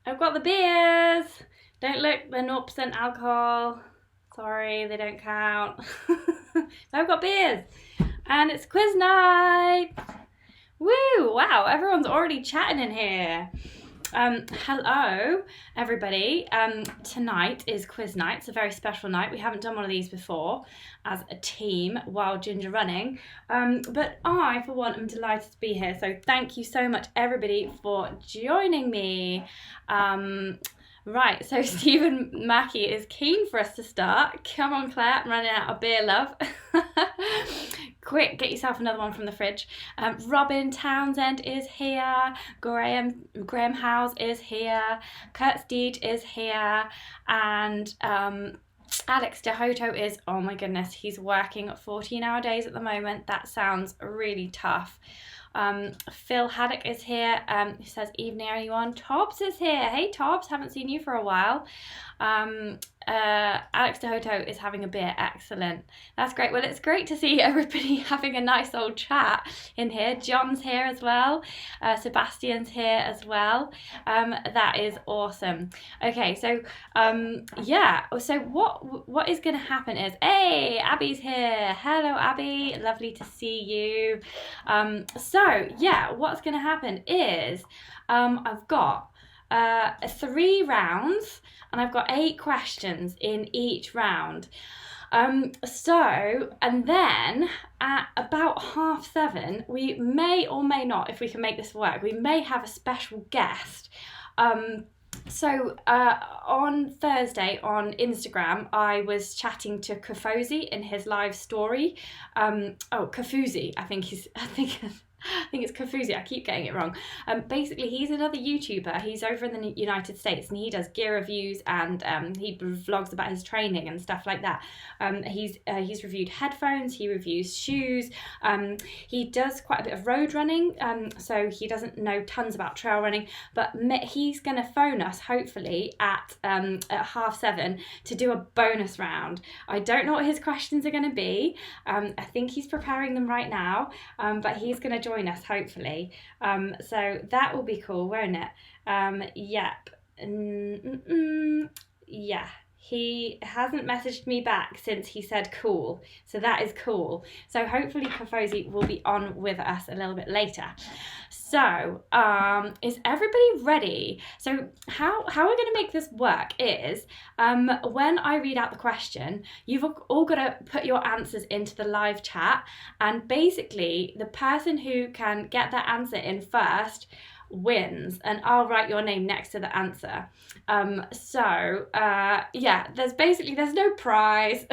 I've got the beers. Don't look, they're 0% alcohol. Sorry, they don't count. I've got beers. And it's quiz night. Woo! Wow, everyone's already chatting in here. Hello, everybody. Tonight is quiz night. It's a very special night. We haven't done one of these before as a team while ginger running. But I, for one, am delighted to be here. So thank you so much, everybody, for joining me. Right, so Stephen Mackey is keen for us to start. Come on, Claire, I'm running out of beer, love. Quick, get yourself another one from the fridge. Robyn Townsend is here. Graham Howes is here. Kurt Steege is here. And Alex Dehoto is, oh my goodness, he's working 14-hour days at the moment. That sounds really tough. Phil Haddock is here. He says, evening everyone. Tobs is here. Hey Tobs, haven't seen you for a while. Alex Dehoto is having a beer. Excellent. That's great. Well, it's great to see everybody having a nice old chat in here. John's here as well. Sebastian's here as well. That is awesome. Okay, so yeah. So what is going to happen is, hey, Abby's here. Hello, Abby. Lovely to see you. So yeah, what's going to happen is I've got 3 rounds and I've got 8 questions in each round. And then at about 7:30, we may or may not, if we can make this work, we may have a special guest. So on Thursday on Instagram, I was chatting to Kafosi in his live story. Kafuzi, I think it's Kafuzi. I keep getting it wrong. Basically, he's another YouTuber. He's over in the United States and he does gear reviews and he vlogs about his training and stuff like that. He's reviewed headphones. He reviews shoes. He does quite a bit of road running. So he doesn't know tons about trail running. But he's going to phone us hopefully at 7:30 to do a bonus round. I don't know what his questions are going to be. I think he's preparing them right now. But he's going to join us hopefully, so that will be cool, won't it? Yep. Yeah, he hasn't messaged me back since he said cool, so that is cool. So hopefully Kafosi will be on with us a little bit later. So is everybody ready? So how we're going to make this work is when I read out the question, you've all got to put your answers into the live chat, and basically the person who can get their answer in first wins, and I'll write your name next to the answer. Yeah, there's no prize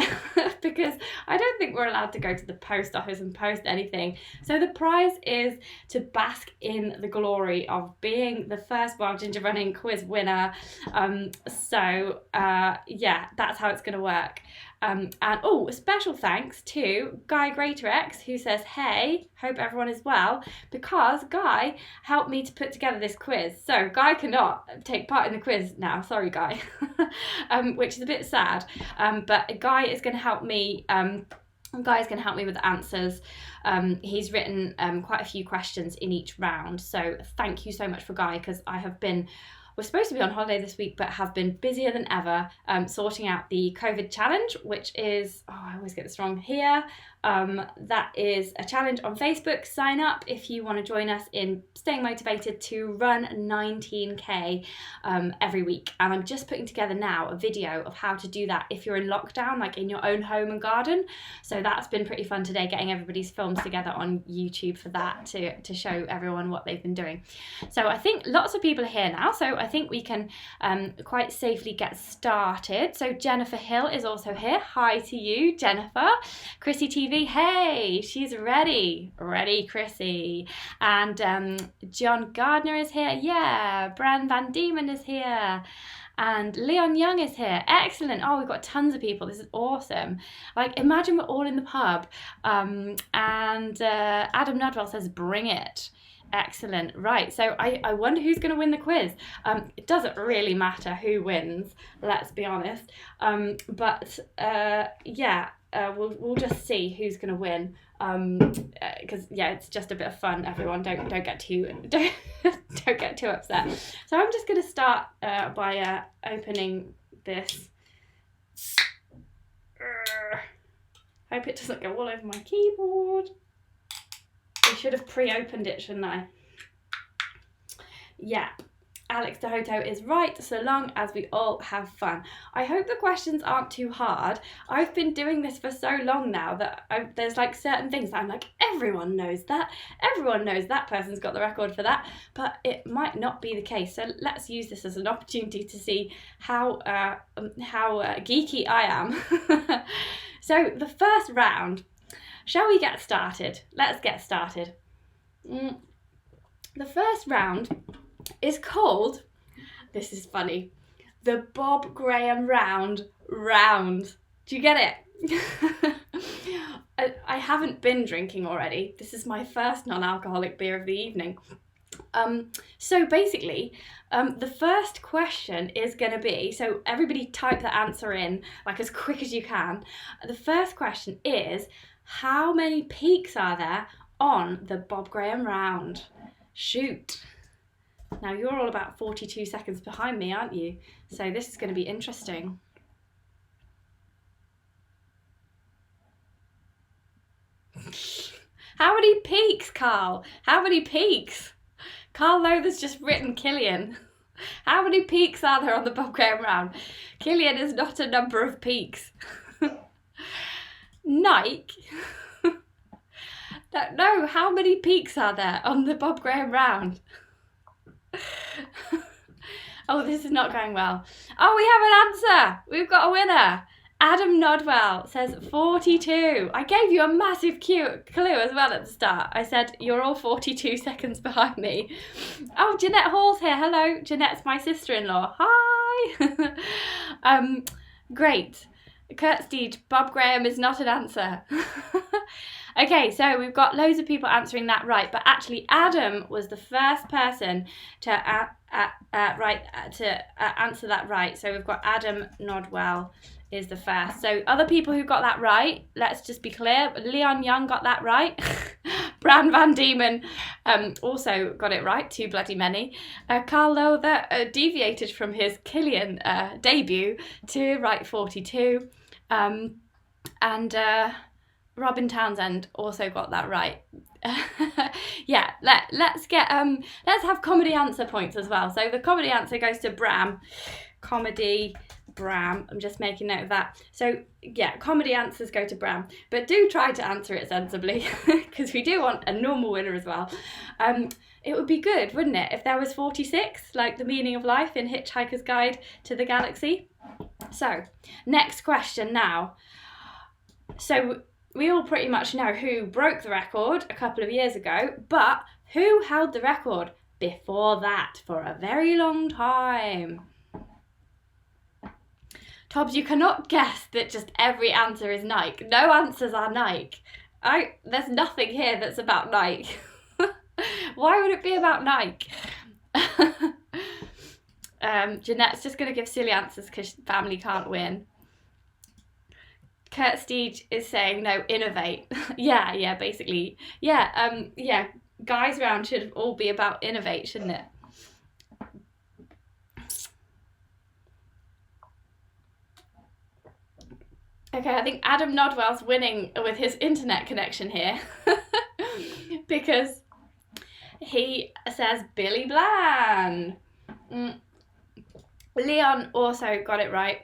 because I don't think we're allowed to go to the post office and post anything. So the prize is to bask in the glory of being the first Wild Ginger Running quiz winner. Yeah, that's how it's going to work. And a special thanks to Guy Greatorex, who says, hey, hope everyone is well, because Guy helped me to put together this quiz. So Guy cannot take part in the quiz now, sorry Guy, which is a bit sad. But Guy is going to help me. Guy's going to help me with the answers. He's written quite a few questions in each round. So thank you so much for Guy, because we're supposed to be on holiday this week, but have been busier than ever sorting out the COVID challenge, which is, I always get this wrong here. That is a challenge on Facebook. Sign up if you want to join us in staying motivated to run 19k every week. And I'm just putting together now a video of how to do that if you're in lockdown, like in your own home and garden. So that's been pretty fun today, getting everybody's films together on YouTube for that to show everyone what they've been doing. So I think lots of people are here now, so I think we can quite safely get started. So Jennifer Hill is also here. Hi to you, Jennifer. Chrissie TV, hey, she's ready, Chrissie. And John Gardner is here. Yeah, Bram van Diemen is here. And Leon Young is here. Excellent. Oh, we've got tons of people. This is awesome. Like, imagine we're all in the pub. And Adam Nodwell says, bring it. Excellent. Right, so I wonder who's going to win the quiz. It doesn't really matter who wins, let's be honest. Yeah, we'll just see who's going to win. Because yeah, it's just a bit of fun. Everyone, don't get too don't get too upset. So I'm just going to start by opening this. Hope it doesn't go all over my keyboard. I should have pre-opened it, shouldn't I? Yeah. Alex de Hoto is right, so long as we all have fun. I hope the questions aren't too hard. I've been doing this for so long now that there's like certain things that I'm like, everyone knows that. Everyone knows that person's got the record for that. But it might not be the case. So let's use this as an opportunity to see how geeky I am. So the first round, shall we get started? Let's get started. The first round is called, this is funny, the Bob Graham round. Do you get it? I haven't been drinking already. This is my first non-alcoholic beer of the evening. So basically, the first question is going to be, so everybody type the answer in like as quick as you can. The first question is, how many peaks are there on the Bob Graham round? Shoot. Now, you're all about 42 seconds behind me, aren't you? So this is going to be interesting. How many peaks, Karl? How many peaks? Karl Lowther's just written Killian. How many peaks are there on the Bob Graham round? Killian is not a number of peaks. Nike? No, how many peaks are there on the Bob Graham round? Oh, this is not going well. Oh, we have an answer. We've got a winner. Adam Nodwell says 42. I gave you a massive clue as well at the start. I said, you're all 42 seconds behind me. Oh, Jeanette Hall's here. Hello. Jeanette's my sister-in-law. Hi. Great. Kurt Steege, Bob Graham is not an answer. Okay, so we've got loads of people answering that right, but actually Adam was the first person to answer that right. So we've got Adam Nodwell is the first. So other people who got that right, let's just be clear. Leon Young got that right. Bram van Diemen also got it right, too bloody many. Karl Lowther deviated from his Killian debut to right 42. And Robyn Townsend also got that right. Yeah, let's have comedy answer points as well. So the comedy answer goes to Bram. Comedy Bram. I'm just making note of that. So yeah, comedy answers go to Bram, but do try to answer it sensibly because we do want a normal winner as well. It would be good, wouldn't it, if there was 46, like the meaning of life in Hitchhiker's Guide to the Galaxy. So next question now. So we all pretty much know who broke the record a couple of years ago, but who held the record before that for a very long time? Tobs, you cannot guess that just every answer is Nike. No answers are Nike. There's nothing here that's about Nike. Why would it be about Nike? Jeanette's just going to give silly answers because family can't win. Kurt Steege is saying, no, innovate. Yeah, basically. Yeah, guys round should all be about innovate, shouldn't it? Okay, I think Adam Nodwell's winning with his internet connection here because he says Billy Bland. Leon also got it right.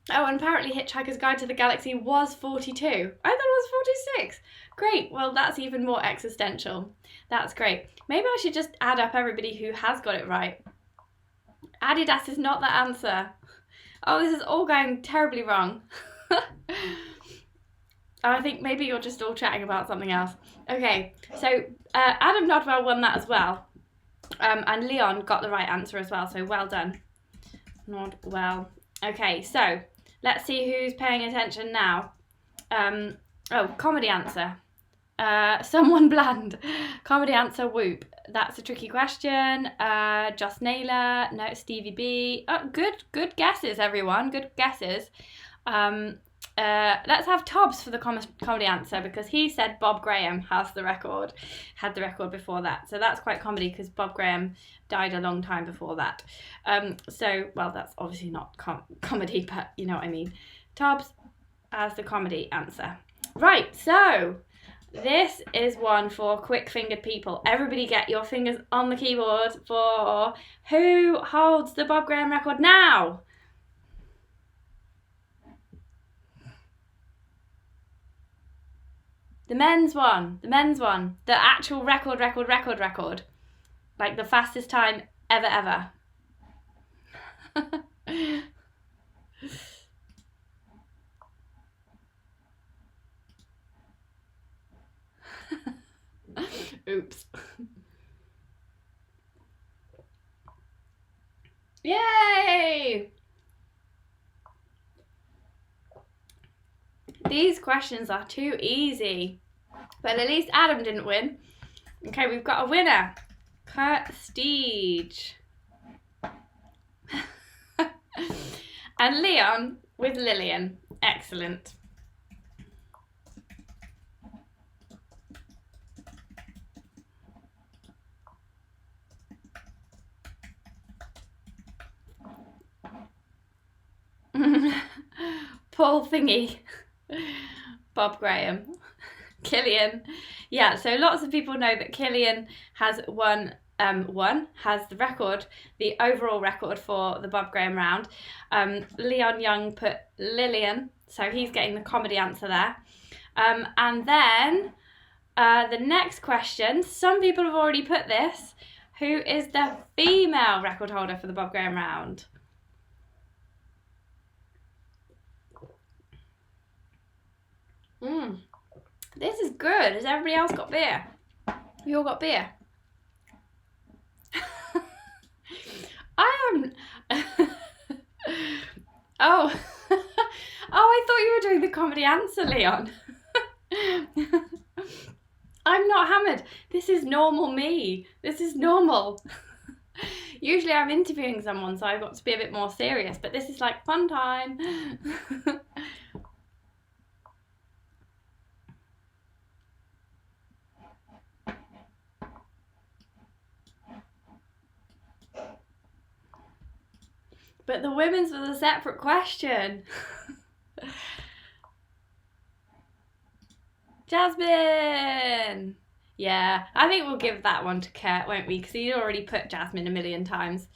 Oh, and apparently Hitchhiker's Guide to the Galaxy was 42. I thought it was 46. Great, well that's even more existential. That's great. Maybe I should just add up everybody who has got it right. Adidas is not the answer. Oh, this is all going terribly wrong. I think maybe you're just all chatting about something else. Okay, so Adam Nodwell won that as well. And Leon got the right answer as well, so well done. Nodwell. Okay, so let's see who's paying attention now. Oh, comedy answer. Someone bland. Comedy answer, Whoop. That's a tricky question. Joss Naylor. No, Stevie B. Oh, good guesses, everyone. Good guesses. Let's have Tobs for the comedy answer, because he said Bob Graham had the record before that. So that's quite comedy, because Bob Graham died a long time before that. Well, that's obviously not comedy, but you know what I mean. Tobs as the comedy answer. Right, so this is one for quick-fingered people. Everybody get your fingers on the keyboard for who holds the Bob Graham record now? The men's one. The actual record. Like the fastest time ever. Oops. Yay! These questions are too easy. But at least Adam didn't win. Okay, we've got a winner. Steege. And Leon with Lillian. Excellent. Paul Thingy. Bob Graham. Killian. Yeah, so lots of people know that Killian has has the record, the overall record for the Bob Graham round. Leon Young put Lillian, so he's getting the comedy answer there. And then the next question, some people have already put this. Who is the female record holder for the Bob Graham round? This is good. Has everybody else got beer? You all got beer? I am. Oh. I thought you were doing the comedy answer, Leon. I'm not hammered. This is normal me. This is normal. Usually I'm interviewing someone, so I've got to be a bit more serious, but this is like fun time. But the women's was a separate question. Jasmin! Yeah, I think we'll give that one to Kurt, won't we? Because he already put Jasmin a million times.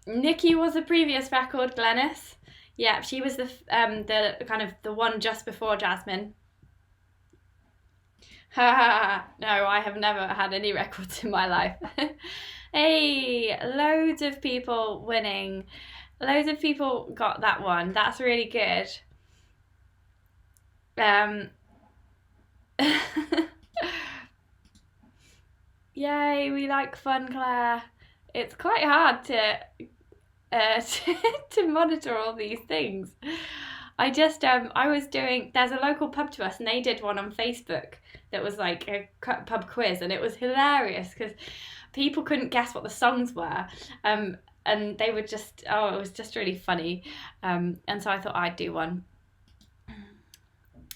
Nikki was the previous record, Glennis. Yeah, she was the kind of the one just before Jasmin. No, I have never had any records in my life. Hey, loads of people winning. Loads of people got that one. That's really good. Yay, we like fun, Claire. It's quite hard to to monitor all these things. I was doing, there's a local pub to us and they did one on Facebook that was like a pub quiz, and it was hilarious because people couldn't guess what the songs were, and they were just, it was just really funny, and so I thought I'd do one.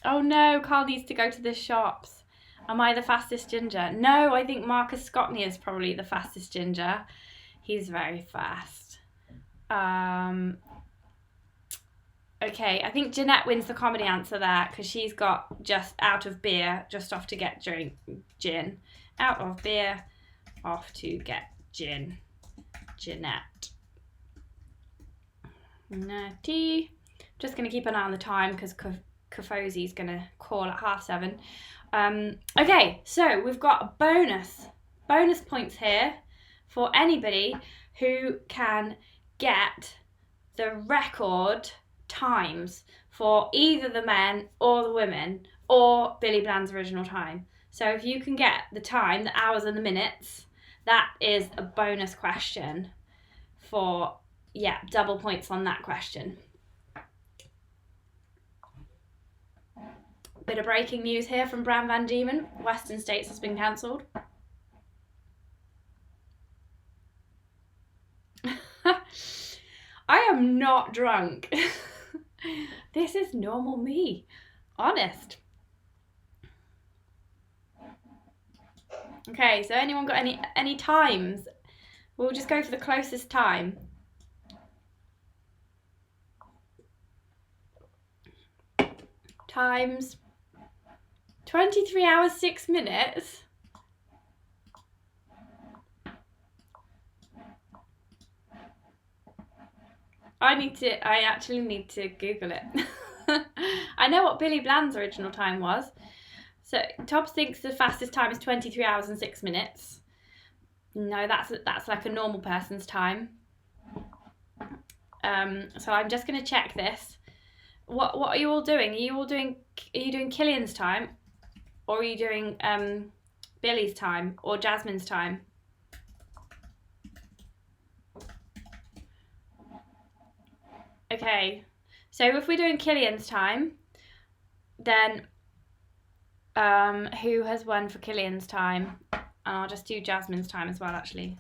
Oh no, Karl needs to go to the shops. Am I the fastest ginger? No, I think Marcus Scottney is probably the fastest ginger. He's very fast. Okay, I think Jeanette wins the comedy answer there because she's got just out of beer, just off to get gin. Out of beer, off to get gin. Jeanette. Natty. Just going to keep an eye on the time because Kafosi's going to call at 7:30. Okay, so we've got bonus points here for anybody who can get the record times for either the men or the women or Billy Bland's original time. So if you can get the time, the hours and the minutes, that is a bonus question for, double points on that question. Bit of breaking news here from Bram van Diemen. Western States has been cancelled. not drunk. This is normal me. Honest. Okay, so anyone got any times? We'll just go for the closest time. Times 23 hours 6 minutes. I actually need to Google it. I know what Billy Bland's original time was. So Tobs thinks the fastest time is 23 hours and 6 minutes. No, that's like a normal person's time. So I'm just going to check this. What are you all doing? Are you doing Killian's time, or are you doing Billy's time or Jasmin's time? Okay, so if we're doing Killian's time, then who has won for Killian's time? I'll just do Jasmin's time as well, actually.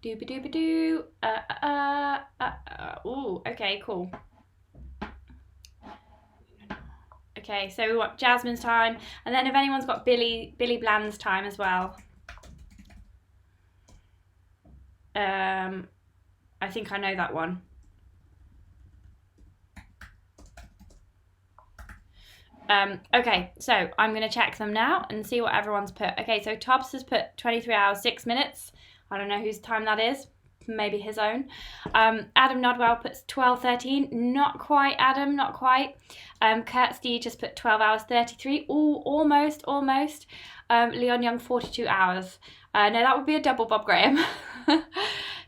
Dooba-dooba-doo. Ooh, okay, cool. Okay, so we want Jasmin's time, and then if anyone's got Billy Bland's time as well. I think I know that one. Okay, so I'm going to check them now and see what everyone's put. Okay, so Tobs has put 23 hours 6 minutes. I don't know whose time that is. Maybe his own. Adam Nodwell puts 12:13. Not quite, Adam, not quite. Kurt Steege has put 12 hours 33. Ooh, almost. Leon Young, 42 hours. No, that would be a double Bob Graham.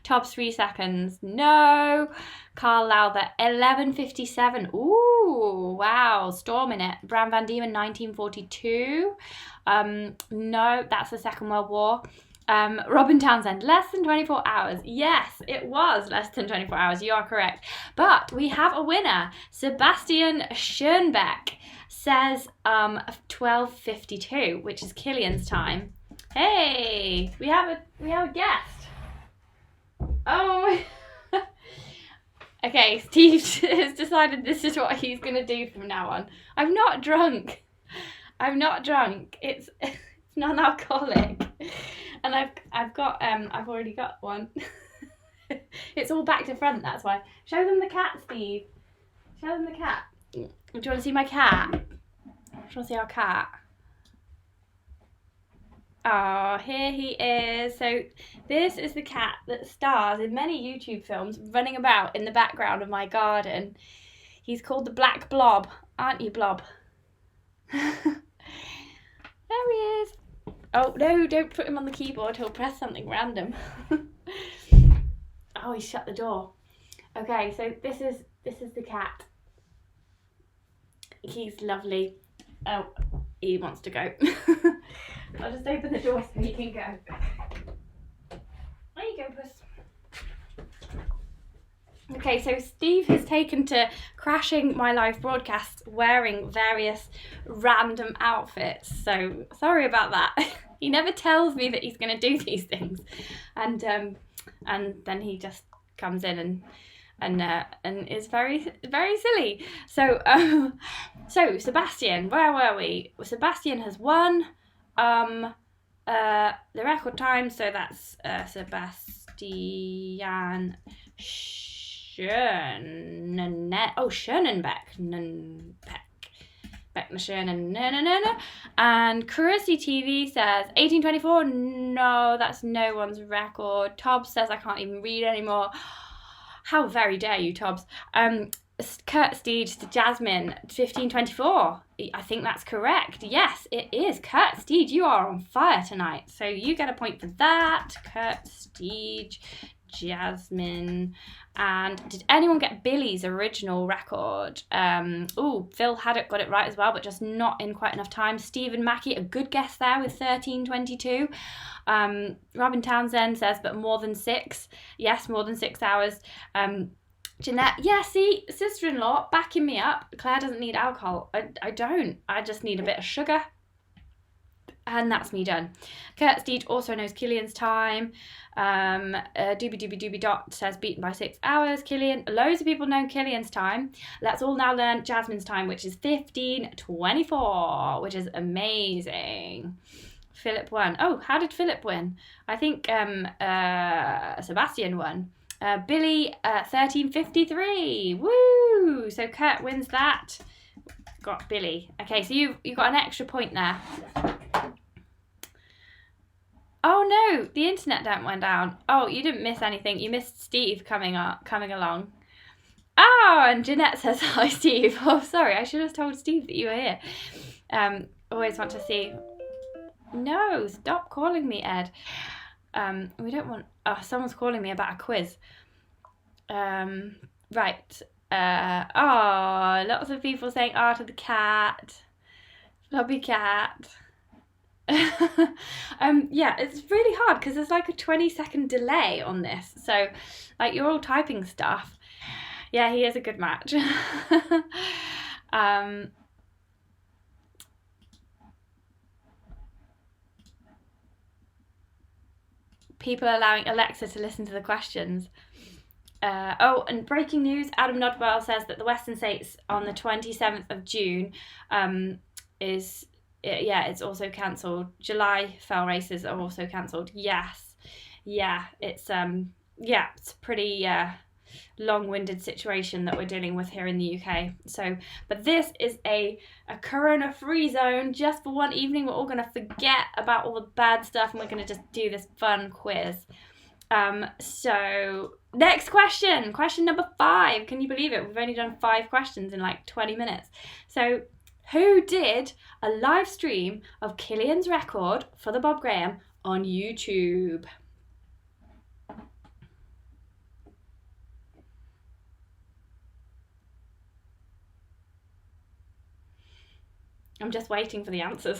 Tobs 3 seconds. No. Karl Lowther, 11:57. Ooh, wow, storming it. Bram van Diemen, 1942. No, that's the Second World War. Robyn Townsend, less than 24 hours. Yes, it was less than 24 hours. You are correct. But we have a winner. Sebastian Schönnenbeck says 12:52, which is Killian's time. Hey, we have a guest. Oh. Okay, Steve has decided this is what he's going to do from now on. I'm not drunk. It's non-alcoholic. And I've already got one. It's all back to front, that's why. Show them the cat, Steve. Show them the cat. Do you want to see my cat? Do you want to see our cat? Oh, here he is. So this is the cat that stars in many YouTube films running about in the background of my garden. He's called the Black Blob, aren't you, Blob? There he is. Oh, no, don't put him on the keyboard. He'll press something random. Oh, he shut the door. Okay, so this is the cat. He's lovely. Oh, he wants to go. I'll just open the door so he can go. There you go, puss. Okay, so Steve has taken to crashing my live broadcast wearing various random outfits. So sorry about that. He never tells me that he's going to do these things, and then he just comes in and is very, very silly. So so Sebastian, where were we? Sebastian has won the record time. So that's Sebastian Schönnenbeck. And Chrissie TV says 1824. No, that's no one's record. Tobs says I can't even read anymore. How very dare you, Tobs. Kurt Steege to Jasmin, 1524. I think that's correct. Yes, it is. Kurt Steege, you are on fire tonight. So you get a point for that. Kurt Steege, Jasmin. And did anyone get Billy's original record? Phil Haddock got it right as well, but just not in quite enough time. Stephen Mackey, a good guess there with 13:22. Robyn Townsend says, but more than 6. Yes, more than 6 hours. Jeanette, yeah, see, sister-in-law backing me up. Claire doesn't need alcohol. I don't. I just need a bit of sugar. And that's me done. Kurt Steege also knows Killian's time. Dubudubudubu Dot says beaten by 6 hours. Killian, loads of people know Killian's time. Let's all now learn Jasmin's time, which is 15:24, which is amazing. Philip won. Oh, how did Philip win? I think Sebastian won. Billy 13:53. Woo! So Kurt wins that. Got Billy. Okay, so you got an extra point there. Oh no, the internet went down. Oh, you didn't miss anything. You missed Steve coming along. Oh, and Jeanette says hi, Steve. Oh, sorry, I should have told Steve that you were here. Always want to see. No, stop calling me, Ed. We don't want. Oh, someone's calling me about a quiz. Right. Oh, lots of people saying to the cat. Lobby cat. Yeah, it's really hard because there's like a 20-second delay on this. So, like, you're all typing stuff. Yeah, he is a good match. People allowing Alexa to listen to the questions. Oh, and breaking news, Adam Nodwell says that the Western States on the 27th of June it's also cancelled. July fell races are also cancelled. Yes. Yeah, it's it's a pretty long-winded situation that we're dealing with here in the UK. So, but this is a corona-free zone just for one evening. We're all going to forget about all the bad stuff and we're going to just do this fun quiz. So next question number 5. Can you believe it? We've only done 5 questions in like 20 minutes. So who did a live stream of Killian's record for the Bob Graham on YouTube? I'm just waiting for the answers.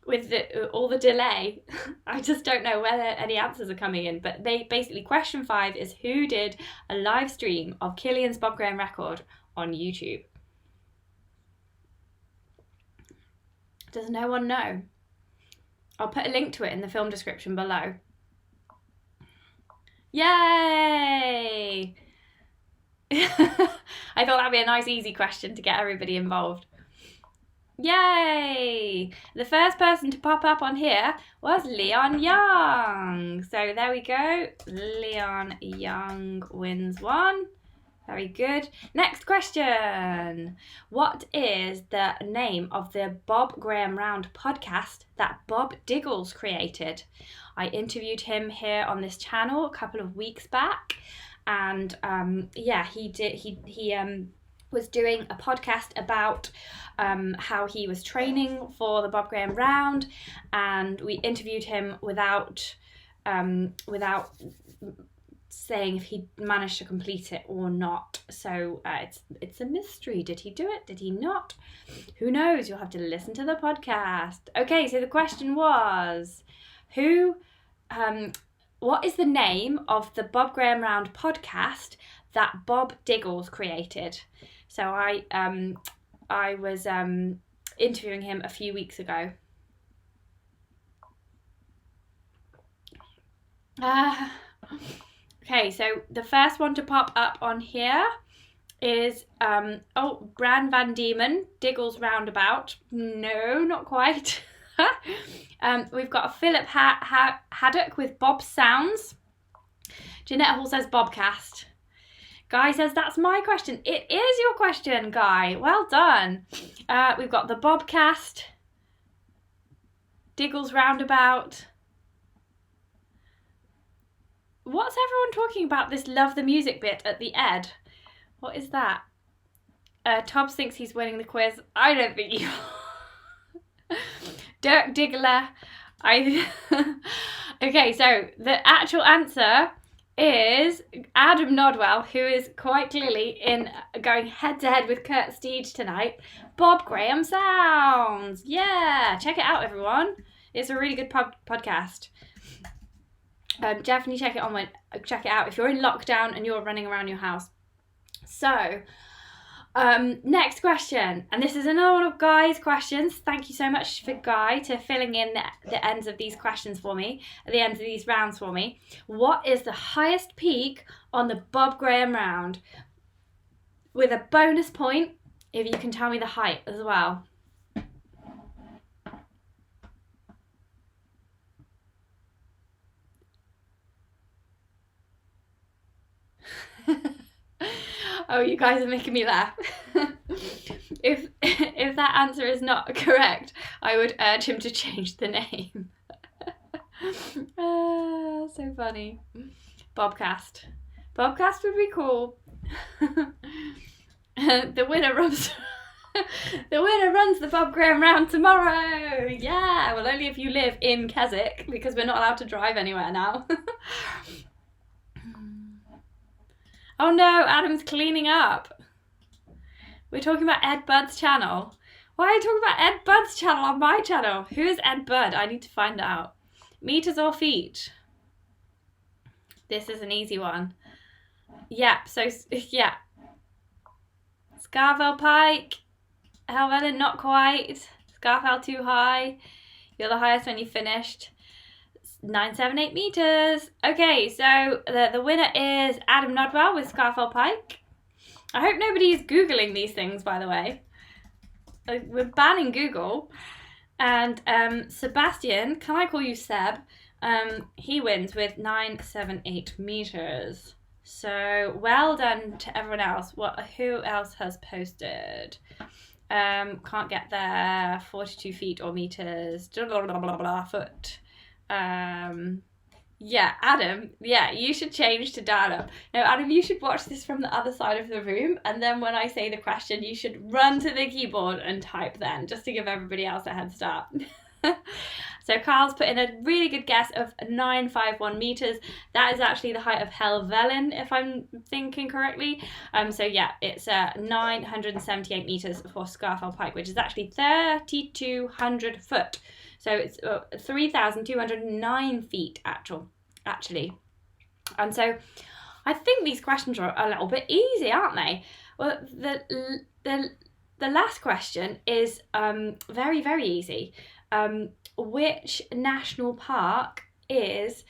With all the delay, I just don't know whether any answers are coming in. But they basically, question 5 is who did a live stream of Killian's Bob Graham record on YouTube? Does no one know? I'll put a link to it in the film description below. Yay! I thought that'd be a nice easy question to get everybody involved. Yay! The first person to pop up on here was Leon Young. So there we go. Leon Young wins one. Very good. Next question. What is the name of the Bob Graham Round podcast that Bob Diggles created? I interviewed him here on this channel a couple of weeks back. And he was doing a podcast about how he was training for the Bob Graham Round, and we interviewed him without saying if he managed to complete it or not. So it's a mystery. Did he do it? Did he not? Who knows? You'll have to listen to the podcast. Okay, so the question was, what is the name of the Bob Graham Round podcast that Bob Diggles created? So I was interviewing him a few weeks ago. Okay, so the first one to pop up on here is Bram van Diemen, Diggles Roundabout. No, not quite. We've got a Philip Haddock with Bob Sounds. Jeanette Hall says Bobcast. Guy says that's my question. It is your question, Guy. Well done. We've got the Bobcast, Diggles Roundabout. What's everyone talking about, this love the music bit at the end? What is that? Tobs thinks he's winning the quiz. I don't think you are. Dirk Diggler. Okay, so the actual answer is Adam Nodwell, who is quite clearly going head to head with Kurt Steege tonight. Bob Graham Sounds. Yeah, check it out, everyone. It's a really good podcast. Definitely check it out if you're in lockdown and you're running around your house. So Next question, and this is another one of Guy's questions. Thank you so much for Guy to filling in the ends of these questions for me, at the ends of these rounds for me. What is the highest peak on the Bob Graham round? With a bonus point if you can tell me the height as well. Oh, you guys are making me laugh. If that answer is not correct, I would urge him to change the name. So funny. Bobcast. Bobcast would be cool. The winner runs the Bob Graham round tomorrow. Yeah, well, only if you live in Keswick, because we're not allowed to drive anywhere now. Oh no, Adam's cleaning up. We're talking about Ed Budd's channel. Why are you talking about Ed Budd's channel on my channel? Who is Ed Budd? I need to find out. Meters or feet? This is an easy one. Yeah, so, yeah. Scarfell Pike. Helvellyn, not quite. Scarfell too high. You're the highest when you finished. 978 meters. Okay, so the winner is Adam Nodwell with Scarfell Pike. I hope nobody is Googling these things, by the way. We're banning Google. And Sebastian, can I call you Seb? He wins with 978 meters. So well done to everyone else. Who else has posted? Can't get there. 42 feet or meters. Blah, blah, blah, blah, blah, foot. Yeah, Adam, yeah, you should change to data. No, Adam, you should watch this from the other side of the room, and then when I say the question, you should run to the keyboard and type then, just to give everybody else a head start. So Carl's put in a really good guess of 951 meters. That is actually the height of Helvellyn, if I'm thinking correctly. So yeah, it's 978 meters for Scarfell Pike, which is actually 3,200 foot. So it's 3,209 feet actually. And so I think these questions are a little bit easy, aren't they? Well, the last question is very, very easy. Which national park is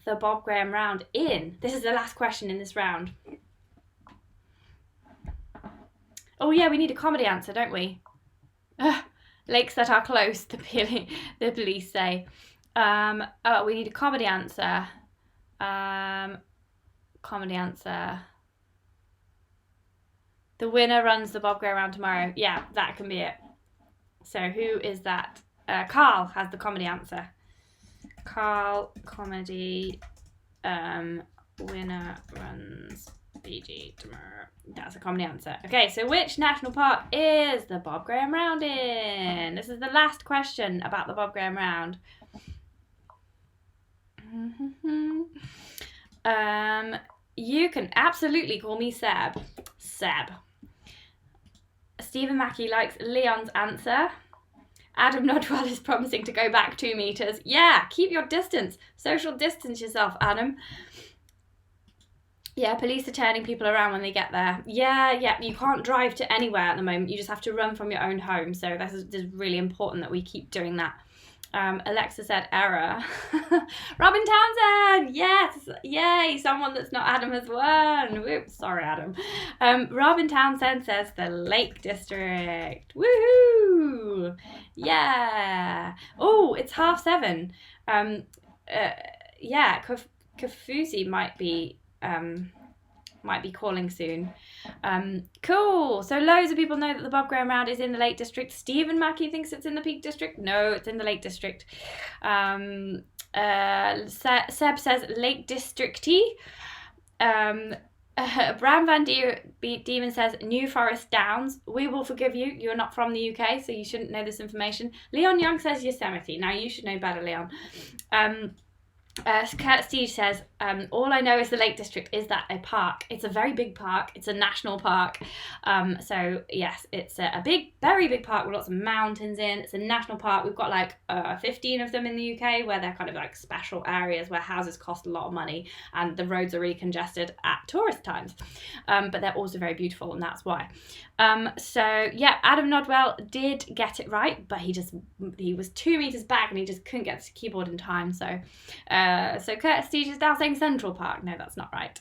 the Bob Graham round in? This is the last question in this round. Oh yeah, we need a comedy answer, don't we? Lakes that are close, the police say. Oh, we need a comedy answer. Comedy answer. The winner runs the Bob Graham round tomorrow. Yeah, that can be it. So who is that? Carl has the comedy answer. Carl, comedy, winner runs BG tomorrow. That's a comedy answer. Okay, so which national park is the Bob Graham round in? This is the last question about the Bob Graham round. You can absolutely call me Seb. Seb. Stephen Mackey likes Leon's answer. Adam Nodwell is promising to go back 2 meters. Yeah, keep your distance. Social distance yourself, Adam. Yeah, police are turning people around when they get there. Yeah, you can't drive to anywhere at the moment. You just have to run from your own home. So this is really important that we keep doing that. Alexa said error. Robyn Townsend, yes, yay, someone that's not Adam has won. Whoops, sorry Adam. Robyn Townsend says the Lake District. Woohoo! Yeah. Oh, it's 7:30. Yeah, Kafusi might be calling soon. Cool. So loads of people know that the Bob Graham round is in the Lake District. Stephen Mackey thinks it's in the Peak District. No, it's in the Lake District. Seb says Lake Districty. Bram van Diemen says New Forest Downs. We will forgive you. You're not from the UK, so you shouldn't know this information. Leon Young says Yosemite. Now you should know better, Leon. Kurt Steege says, all I know is the Lake District is that a park. It's a very big park. It's a national park. So yes, it's a big, very big park with lots of mountains in. It's a national park. We've got like 15 of them in the UK where they're kind of like special areas where houses cost a lot of money and the roads are really congested at tourist times. But they're also very beautiful and that's why. So yeah, Adam Nodwell did get it right, but he was 2 meters back and he just couldn't get to the keyboard in time. So Curtis Steege is now saying Central Park. No, that's not right.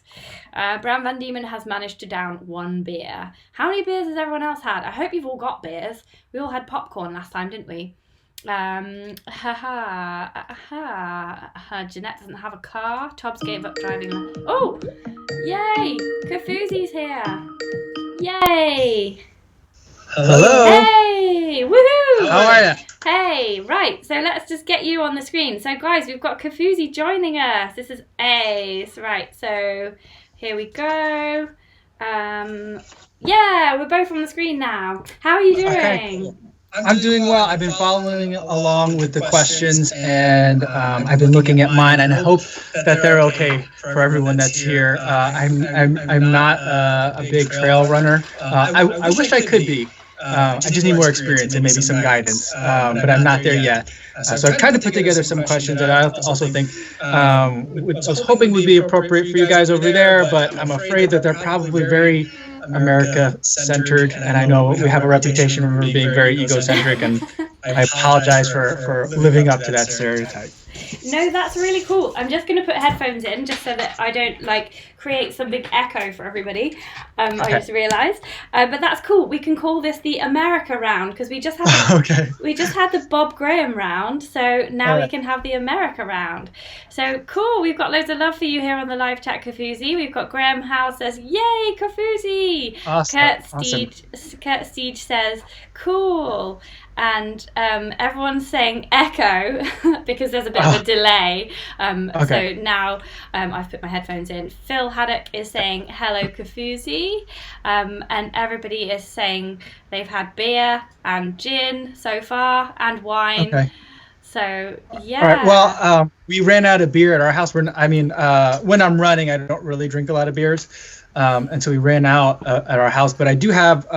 Bram van Diemen has managed to down 1 beer. How many beers has everyone else had? I hope you've all got beers. We all had popcorn last time, didn't we? Jeanette doesn't have a car. Tobs gave up driving. Oh, yay! Kafuzi's here. Yay! Hello. Hey! Woohoo! How are you? Hey, right. So let's just get you on the screen. So guys, we've got Kafuzi joining us. This is Ace. Right. So here we go. Yeah, we're both on the screen now. How are you doing? Okay, cool. I'm doing well. I've been following along with the questions, and I've been looking at mine, and I hope that they're okay for everyone that's here. I'm not a big trail runner. I wish I could be. I just need more experience and maybe some guidance, but I'm not there yet. So I've tried to put together some questions that I also think I was hoping would be appropriate for you guys over there, but I'm afraid that they're probably very America-centered, and I know we have a reputation for being very egocentric, and I apologize for living up to that stereotype. No, that's really cool. I'm just going to put headphones in just so that I don't create some big echo for everybody. Okay. I just realised, but that's cool. We can call this the America round because we just had we just had the Bob Graham round, so now we can have the America round. So cool. We've got loads of love for you here on the live chat, Kafuzi. We've got Graham Howes says, "Yay, Kafuzi!" Awesome. Kurt Steege says, "Cool." And everyone's saying echo because there's a bit of a delay. So now I've put my headphones in. Phil Haddock is saying hello, Kafuzi. And everybody is saying they've had beer and gin so far and wine. Okay. So, yeah. All right. Well, we ran out of beer at our house. When I'm running, I don't really drink a lot of beers. And so we ran out at our house. But I do have...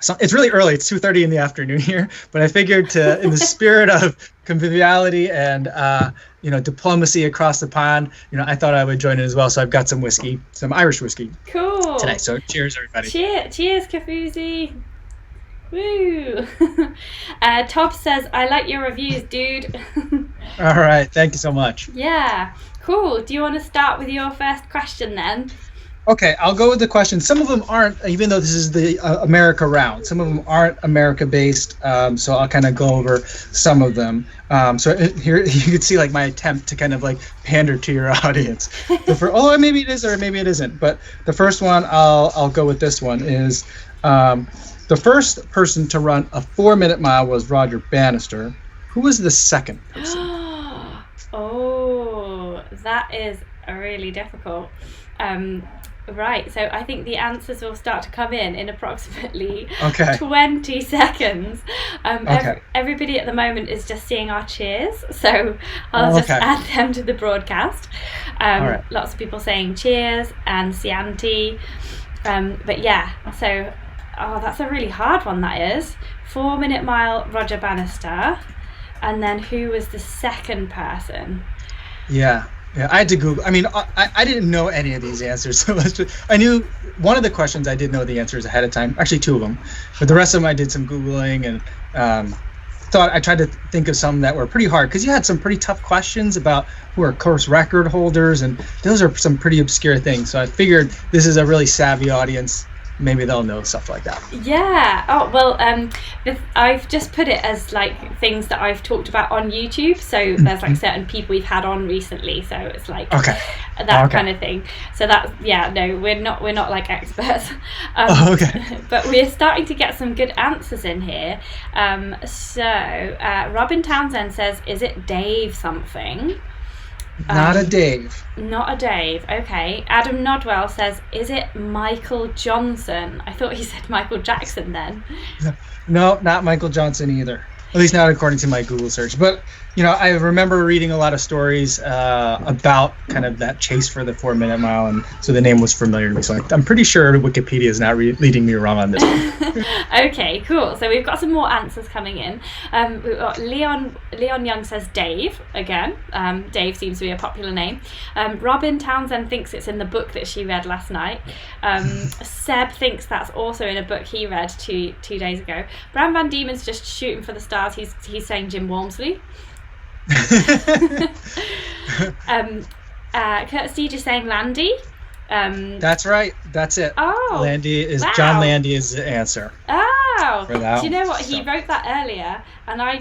So it's really early. It's 2:30 in the afternoon here, but I figured in the spirit of conviviality and diplomacy across the pond, I thought I would join in as well. So I've got some whiskey, some Irish whiskey. Cool. Tonight. So cheers, everybody. Cheers, Kafuzi. Woo. Tobs says, "I like your reviews, dude." All right. Thank you so much. Yeah. Cool. Do you want to start with your first question then? Okay, I'll go with the question. Some of them aren't, even though this is the America round, some of them aren't America-based, so I'll kind of go over some of them. So here you can see my attempt to kind of pander to your audience. Maybe it is or maybe it isn't. But the first one, I'll go with this one, is the first person to run a 4-minute mile was Roger Bannister. Who was the second person? Oh, that is really difficult. Right, so I think the answers will start to come in approximately 20 seconds. Everybody at the moment is just seeing our cheers, so I'll just add them to the broadcast. Lots of people saying cheers and Cianti. But yeah, so that's a really hard one, that is. 4-minute mile, Roger Bannister. And then who was the second person? Yeah, I had to Google. I mean, I didn't know any of these answers, so I knew one of the questions. I did know the answers ahead of time. Actually, 2 of them, but the rest of them I did some Googling and I tried to think of some that were pretty hard because you had some pretty tough questions about who are course record holders, and those are some pretty obscure things. So I figured this is a really savvy audience. Maybe they'll know stuff like that. Yeah. Oh, well, I've just put it as things that I've talked about on YouTube. So there's certain people we've had on recently. So it's that kind of thing. So we're not experts. But we're starting to get some good answers in here. Robyn Townsend says, "Is it Dave something?" Not a Dave. Not a Dave. Okay. Adam Nodwell says, "Is it Michael Johnson?" I thought he said Michael Jackson then. No, not Michael Johnson either. At least not according to my Google search. But, I remember reading a lot of stories about kind of that chase for the 4-minute mile, and so the name was familiar to me. So I'm pretty sure Wikipedia is not leading me wrong on this one. Okay, cool. So we've got some more answers coming in. We've got Leon Young says Dave again. Dave seems to be a popular name. Robyn Townsend thinks it's in the book that she read last night. Seb thinks that's also in a book he read two days ago. Bram van Diemen's just shooting for the stars. He's saying Jim Walmsley. Kurt Steege is saying Landy. That's right. That's it. Oh, Landy is wow. John Landy is the answer. Oh, for that. Do you know what? He wrote that earlier, and I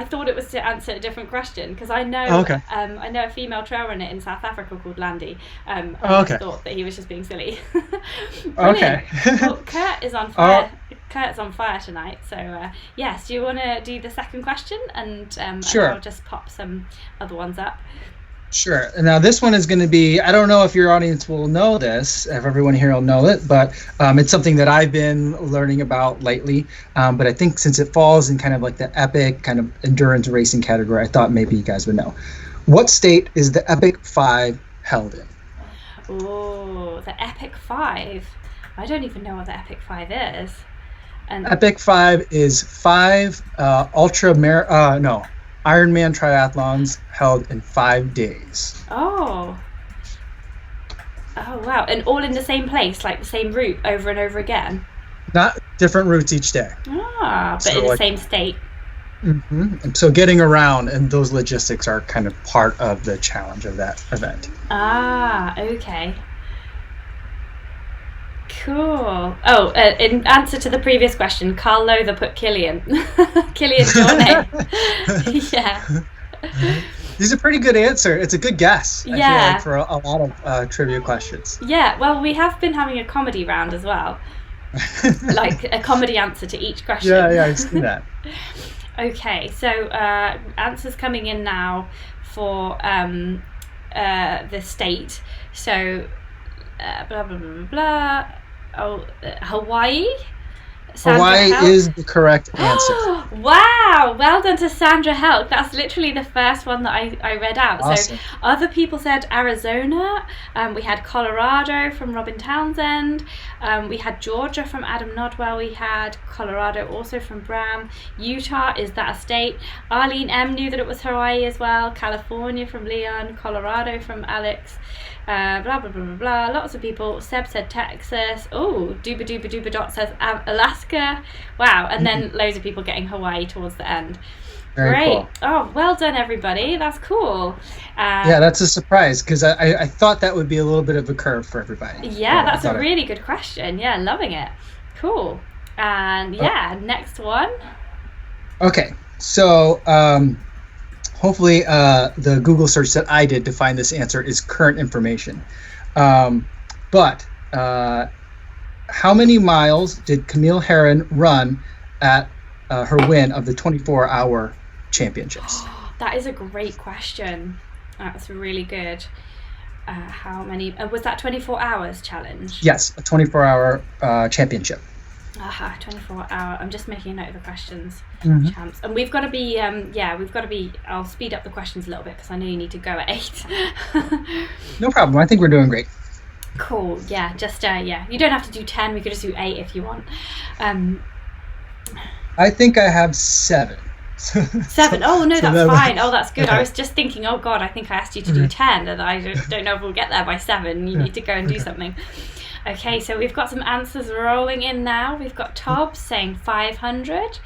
thought it was to answer a different question because I know I know a female trail runner in South Africa called Landy. I just thought that he was just being silly. Okay. Well, Kurt is on fire. Kurt's on fire tonight. So yes, do you want to do the second question and sure. And I'll just pop some other ones up. Sure. Now this one is going to be, I don't know if your audience will know this, if everyone here will know it, but it's something that I've been learning about lately. But I think since it falls in kind of like the epic kind of endurance racing category, I thought maybe you guys would know. What state is the Epic 5 held in? Oh, the Epic 5. I don't even know what the Epic 5 is. And Epic 5 is 5 Ironman triathlons held in 5 days. Oh wow. And all in the same place, like the same route over and over again? Not different routes each day. But so in the same state. Mm-hmm. So getting around and those logistics are kind of part of the challenge of that event. Okay. Cool. Oh, in answer to the previous question, Karl Lowther put Killian. Killian's your name. Yeah. These are pretty good answer. It's a good guess. Yeah. I feel like for a lot of trivia questions. Yeah. Well, we have been having a comedy round as well, like a comedy answer to each question. Yeah, I've seen that. Okay, so answers coming in now for the state. So blah blah blah blah. Hawaii. Hawaii is the correct answer. Wow, well done to Sandra Helk. That's literally the first one that I read out. Awesome. So other people said Arizona. We had Colorado from Robyn Townsend. We had Georgia from Adam Nodwell. We had Colorado also from Bram. Utah, is that a state? Arlene M knew that it was Hawaii as well. California from Leon. Colorado from Alex. Blah blah blah blah blah. Lots of people. Seb said Texas. Oh, Dubudubudubu Dot says Alaska. Wow, and then loads of people getting Hawaii towards the end. Very Great. Cool. Oh, well done, everybody. That's cool. Yeah, that's a surprise because I thought that would be a little bit of a curve for everybody. Yeah, that's a really good question. Yeah, loving it. Cool. And yeah, next one. Okay, so hopefully the Google search that I did to find this answer is current information. But how many miles did Camille Herron run at her win of the 24-hour championships? That is a great question. That's really good. How many? Was that 24 hours challenge? Yes, a 24-hour championship. 24-hour. I'm just making a note of the questions. Mm-hmm. Champs. And we've got to be, I'll speed up the questions a little bit because I know you need to go at 8. No problem. I think we're doing great. Cool. Yeah, just, you don't have to do 10. We could just do 8 if you want. I think I have 7. 7. Oh, no, that's fine. Oh, that's good. Okay. I was just thinking, oh, God, I think I asked you to do 10 and I don't know if we'll get there by 7. You need to go and do something. Okay, so we've got some answers rolling in now. We've got Tobs saying 500.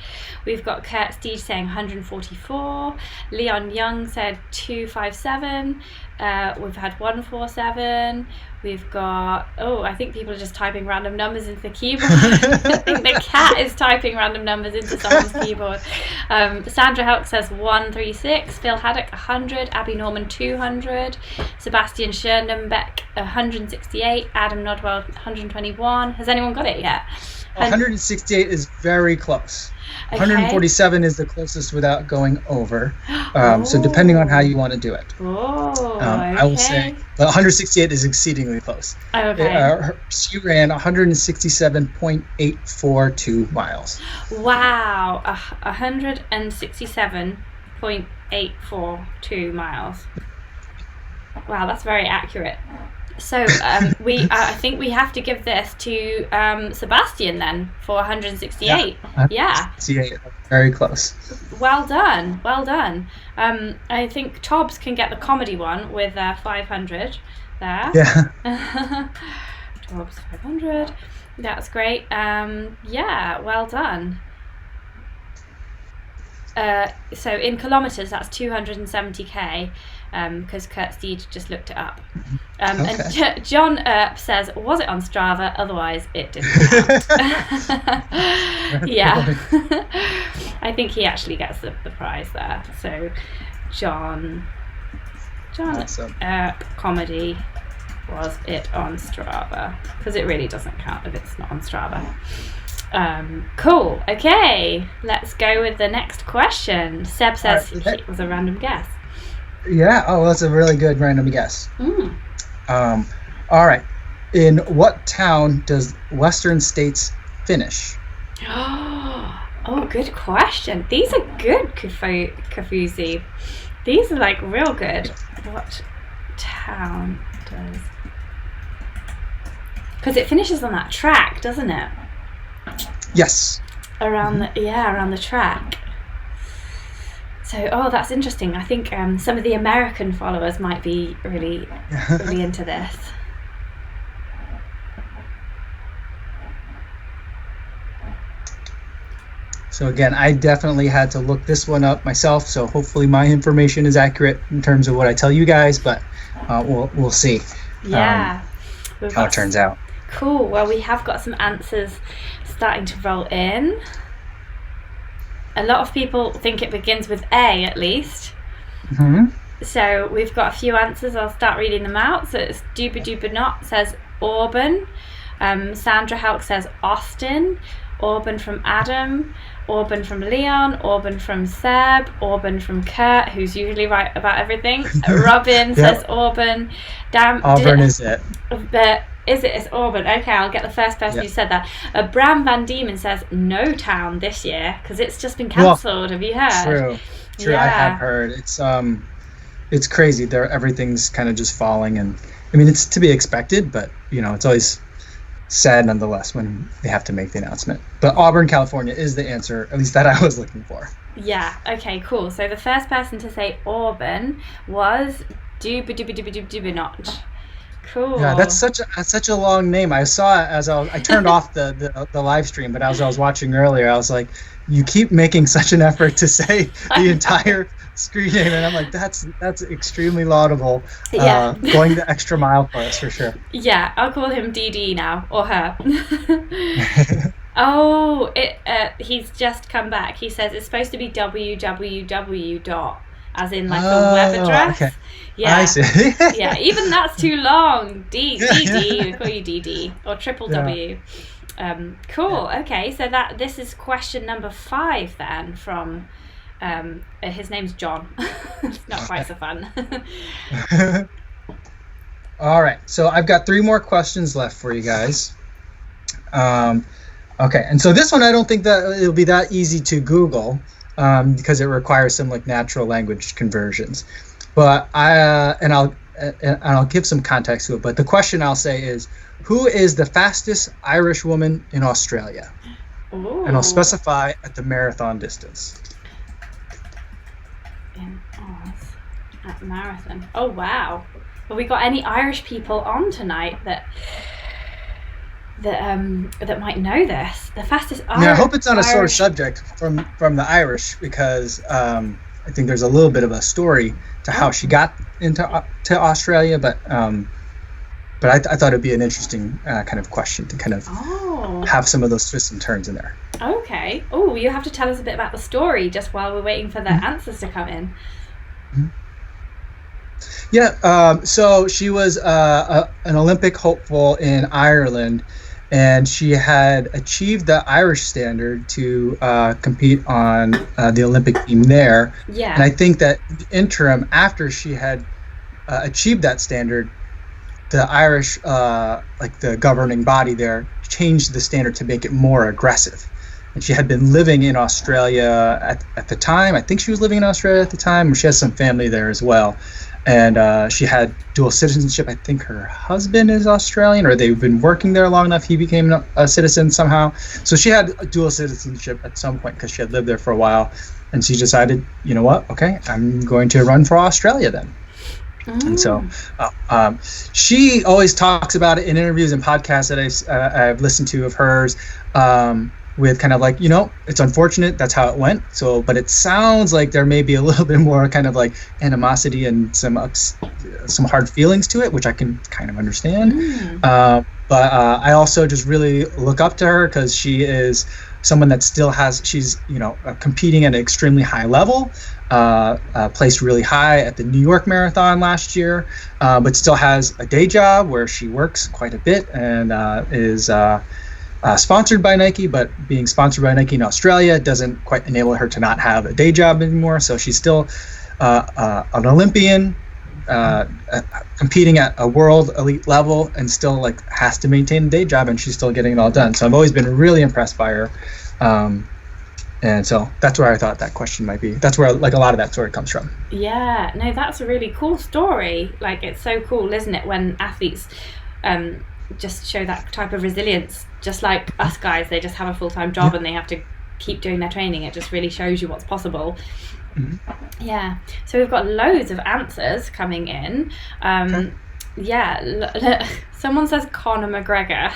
We've got Kurt Steege saying 144. Leon Young said 257. We've had 147. We've got, I think people are just typing random numbers into the keyboard. I think the cat is typing random numbers into someone's keyboard. Sandra Helk says 136. Phil Haddock 100. Abby Norman 200. Sebastian Schönnenbeck 168. Adam Nodwell 121. Has anyone got it yet? 168 is very close. Okay. 147 is the closest without going over. So depending on how you want to do it. I will say, but 168 is exceedingly close. Okay. She ran 167.842 miles. Wow, 167.842 miles. Wow, that's very accurate. So I think we have to give this to Sebastian then for 168. Yeah. 168, very close. Well done. I think Tobs can get the comedy one with 500 there. Yeah. Tobs 500. That's great. Yeah, well done. So in kilometers, that's 270k. Because Kurt Steege just looked it up. And John says, was it on Strava? Otherwise, it didn't count. Yeah. I think he actually gets the prize there. So, John awesome. Comedy, was it on Strava? Because it really doesn't count if it's not on Strava. Cool. Okay, let's go with the next question. Seb says it was a random guess. Yeah. Oh, that's a really good random guess. All right. In what town does Western States finish? Oh, good question. These are good, Kafuzi. These are like real good. What town does? Because it finishes on that track, doesn't it? Yes. Around the track. So, that's interesting. I think some of the American followers might be really into this. So again, I definitely had to look this one up myself. So hopefully my information is accurate in terms of what I tell you guys, but we'll see. Yeah. How it turns out. Cool. Well, we have got some answers starting to roll in. A lot of people think it begins with A, at least. Mm-hmm. So we've got a few answers. I'll start reading them out. So it's Dubudubudubu says Auburn. Sandra Helk says Austin. Auburn from Adam. Auburn from Leon. Auburn from Seb. Auburn from Kurt, who's usually right about everything. Robyn says Auburn. Auburn is it. It's Auburn. Okay, I'll get the first person who said that. Bram van Diemen says no town this year because it's just been cancelled. Have you heard? True. Yeah. I have heard. It's crazy. Everything's kind of just falling, and I mean it's to be expected, but it's always sad nonetheless when they have to make the announcement. But Auburn, California is the answer, at least that I was looking for. Yeah. Okay. Cool. So the first person to say Auburn was Dubudubudubu. Cool. Yeah, that's such a long name. I saw it as I turned off the live stream, but as I was watching earlier, I was like, you keep making such an effort to say the entire screen name, and I'm like, that's extremely laudable. Going the extra mile for us for sure. Yeah, I'll call him DD now, or her. He's just come back. He says it's supposed to be www. As in like the web address. Okay. Yeah. I see. Yeah, even that's too long. DD, we call you DD or triple W. Cool. Okay, so this is question number 5 then from his name's John. It's not quite so fun. All right, so I've got 3 more questions left for you guys. Okay, and so this one I don't think that it'll be that easy to Google. Because it requires some like natural language conversions, but I'll give some context to it. But the question I'll say is, who is the fastest Irish woman in Australia? Ooh. And I'll specify at the marathon distance. In Oz at marathon. Oh wow! Have we got any Irish people on tonight that might know this? The fastest Irish. Yeah, I hope it's not a sore subject from the Irish, because I think there's a little bit of a story to how she got to Australia, but I thought it'd be an interesting kind of question to kind of have some of those twists and turns in there. Okay. Oh, you have to tell us a bit about the story just while we're waiting for the answers to come in. Mm-hmm. Yeah. So she was an Olympic hopeful in Ireland. and she had achieved the Irish standard to compete on the Olympic team there. Yeah. And I think that the interim, after she had achieved that standard, the Irish, like the governing body there, changed the standard to make it more aggressive. And she had been living in Australia at the time. I think she was living in Australia at the time. She has some family there as well. And she had dual citizenship. I think her husband is Australian, or they've been working there long enough. He became a citizen somehow. So she had a dual citizenship at some point because she had lived there for a while. And she decided, you know what? Okay, I'm going to run for Australia then. And so she always talks about it in interviews and podcasts that I've listened to of hers, with kind of like, it's unfortunate that's how it went. So, but it sounds like there may be a little bit more kind of like animosity and some hard feelings to it, which I can kind of understand. But I also just really look up to her because she is someone that still she's competing at an extremely high level, placed really high at the New York Marathon last year, but still has a day job where she works quite a bit and is sponsored by Nike, but being sponsored by Nike in Australia doesn't quite enable her to not have a day job anymore. So she's still an Olympian, competing at a world elite level, and still like has to maintain a day job, and she's still getting it all done. So I've always been really impressed by her, and so that's where I thought that question might be. That's where like a lot of that story comes from. Yeah, no, that's a really cool story. Like, it's so cool, isn't it, when athletes just show that type of resilience, just like us guys. They just have a full-time job and they have to keep doing their training. It just really shows you what's possible. Yeah, so we've got loads of answers coming in. Someone says Conor McGregor.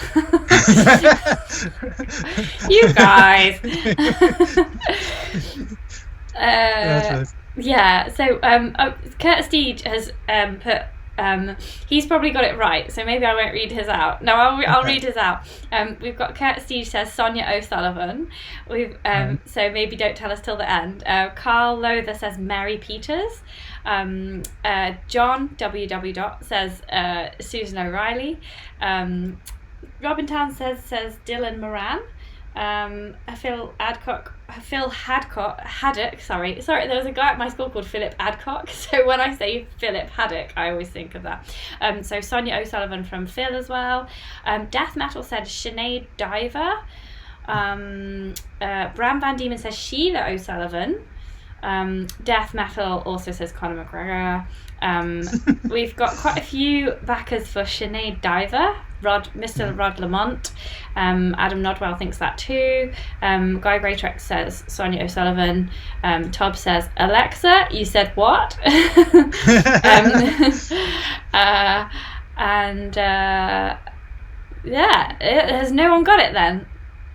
You guys. Yeah, so Kurt Steege has put, he's probably got it right, so maybe I won't read his out. No, I'll read his out. We've got Kurt Steege says Sonia O'Sullivan. We've so maybe don't tell us till the end. Karl Lowther says Mary Peters. John WW. says Susan O'Reilly. Robyn Townsend says Dylan Moran. Phil Haddock, sorry, there was a guy at my school called Philip Adcock, so when I say Philip Haddock I always think of that. So Sonia O'Sullivan from Phil as well. Death Metal said Sinead Diver. Bram van Diemen says Sheila O'Sullivan. Death Metal also says Conor McGregor. We've got quite a few backers for Sinead Diver. Mr. Rod Lamont. Adam Nodwell thinks that too. Guy Greatorex says Sonia O'Sullivan. Tobs says Alexa, you said what? Has no one got it then?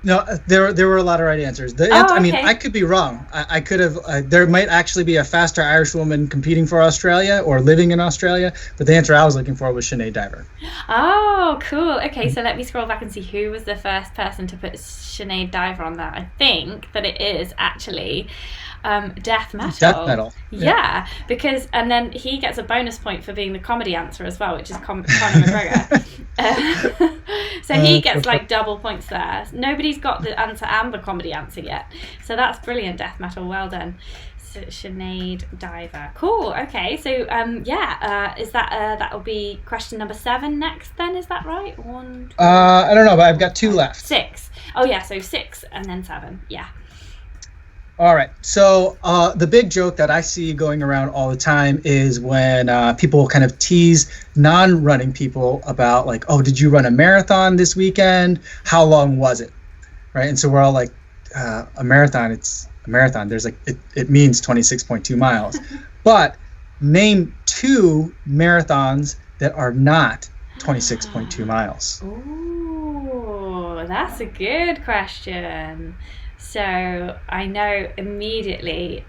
No, there were a lot of right answers. Okay. I mean, I could be wrong. I could have. There might actually be a faster Irish woman competing for Australia or living in Australia, but the answer I was looking for was Sinead Diver. Oh, cool. Okay, so let me scroll back and see who was the first person to put Sinead Diver on that. I think that it is actually Death Metal. Yeah, because and then he gets a bonus point for being the comedy answer as well, which is Conor McGregor. So he gets like double points there. Nobody's got the answer and the comedy answer yet, so that's brilliant. Death Metal, well done. So, Sinead Diver, cool. Okay, so is that that'll be question number 7 next then, is that right? 1, 2, I don't know, but I've got 2 left. 6. Oh yeah, so 6 and then 7. Yeah. All right. So the big joke that I see going around all the time is when people kind of tease non-running people about like, oh, did you run a marathon this weekend? How long was it? Right. And so we're all like, a marathon, it's a marathon. There's like, it means 26.2 miles. But name 2 marathons that are not 26.2 miles. Ooh, that's a good question. So I know immediately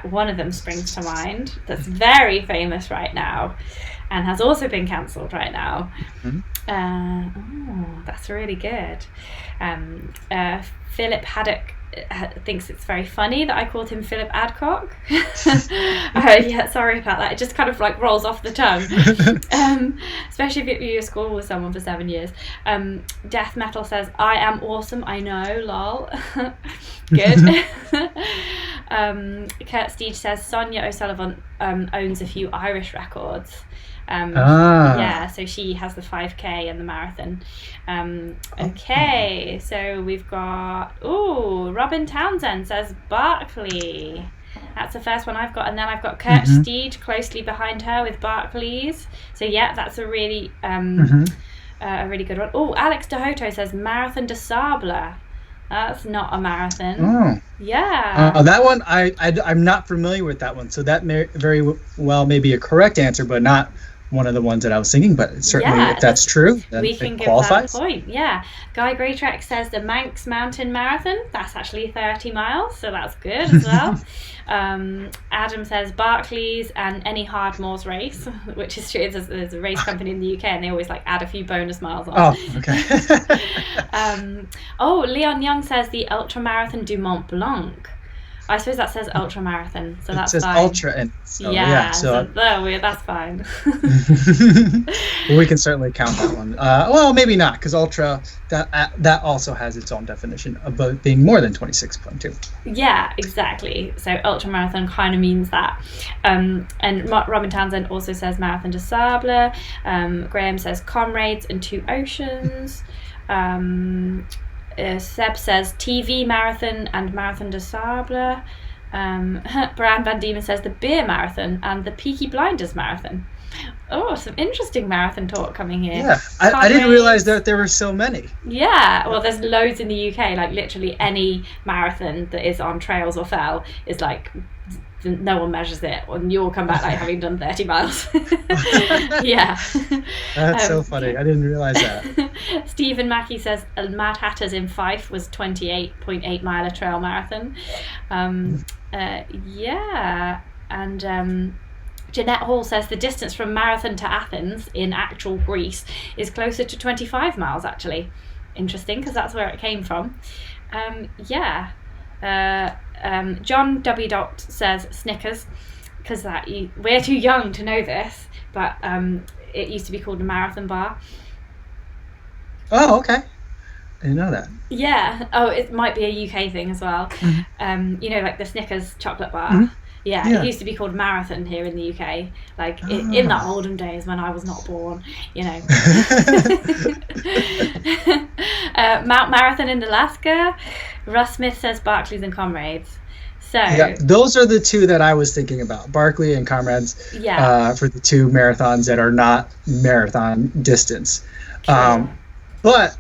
one of them springs to mind that's very famous right now and has also been cancelled right now. That's really good. Philip Haddock thinks it's very funny that I called him Philip Adcock. Yeah, sorry about that. It just kind of like rolls off the tongue. Especially if you're at school with someone for 7 years. Death Metal says, I am awesome, I know, lol. Good. Kurt Steege says, Sonia O'Sullivan owns a few Irish records. Yeah, so she has the 5k and the marathon. Okay, so we've got Robyn Townsend says Barkley. That's the first one I've got, and then I've got Kurt Steege closely behind her with Barclays. So yeah, that's a really really good one. Alex Dehoto says Marathon de Sable. That's not a marathon. Yeah. That one I'm not familiar with that one, so that may very well may be a correct answer, but not one of the ones that I was thinking. But certainly, if that's true, then we can it give qualifies. that a point. Yeah. Guy Greatorex says the Manx Mountain Marathon. That's actually 30 miles, so that's good as well. Adam says Barclays and any Hardmoors race, which is true. There's a race company in the UK, and they always like add a few bonus miles on. Oh, okay. Leon Young says the Ultra Marathon du Mont Blanc. I suppose that says ultra marathon, so that's fine. It says ultra, and so that's fine. We can certainly count that one. Well, maybe not, because ultra that also has its own definition of being more than 26.2. Yeah, exactly. So ultra marathon kind of means that. And Robyn Townsend also says Marathon de Sable. Graham says Comrades and Two Oceans. Seb says TV Marathon and Marathon de Sable. Bram van Diemen says the Beer Marathon and the Peaky Blinders Marathon. Some interesting marathon talk coming here. Yeah, I didn't realize that there were so many. Yeah, well, there's loads in the UK. Like literally any marathon that is on trails or fell is like, no one measures it, and you all come back like having done 30 miles. Yeah. That's so funny. I didn't realize that. Stephen Mackey says Mad Hatters in Fife was 28.8 mile trail marathon. Yeah. And Jeanette Hall says the distance from Marathon to Athens in actual Greece is closer to 25 miles, actually. Interesting, because that's where it came from. Yeah. John W. Dot says Snickers, because we're too young to know this, but it used to be called a marathon bar. Oh, okay. I didn't know that. Yeah. It might be a UK thing as well. Like the Snickers chocolate bar. Mm-hmm. Yeah, it used to be called Marathon here in the UK, like in the olden days when I was not born, Mount Marathon in Alaska. Russ Smith says Barclays and Comrades. So yeah, those are the two that I was thinking about, Barkley and Comrades, for the two marathons that are not marathon distance. But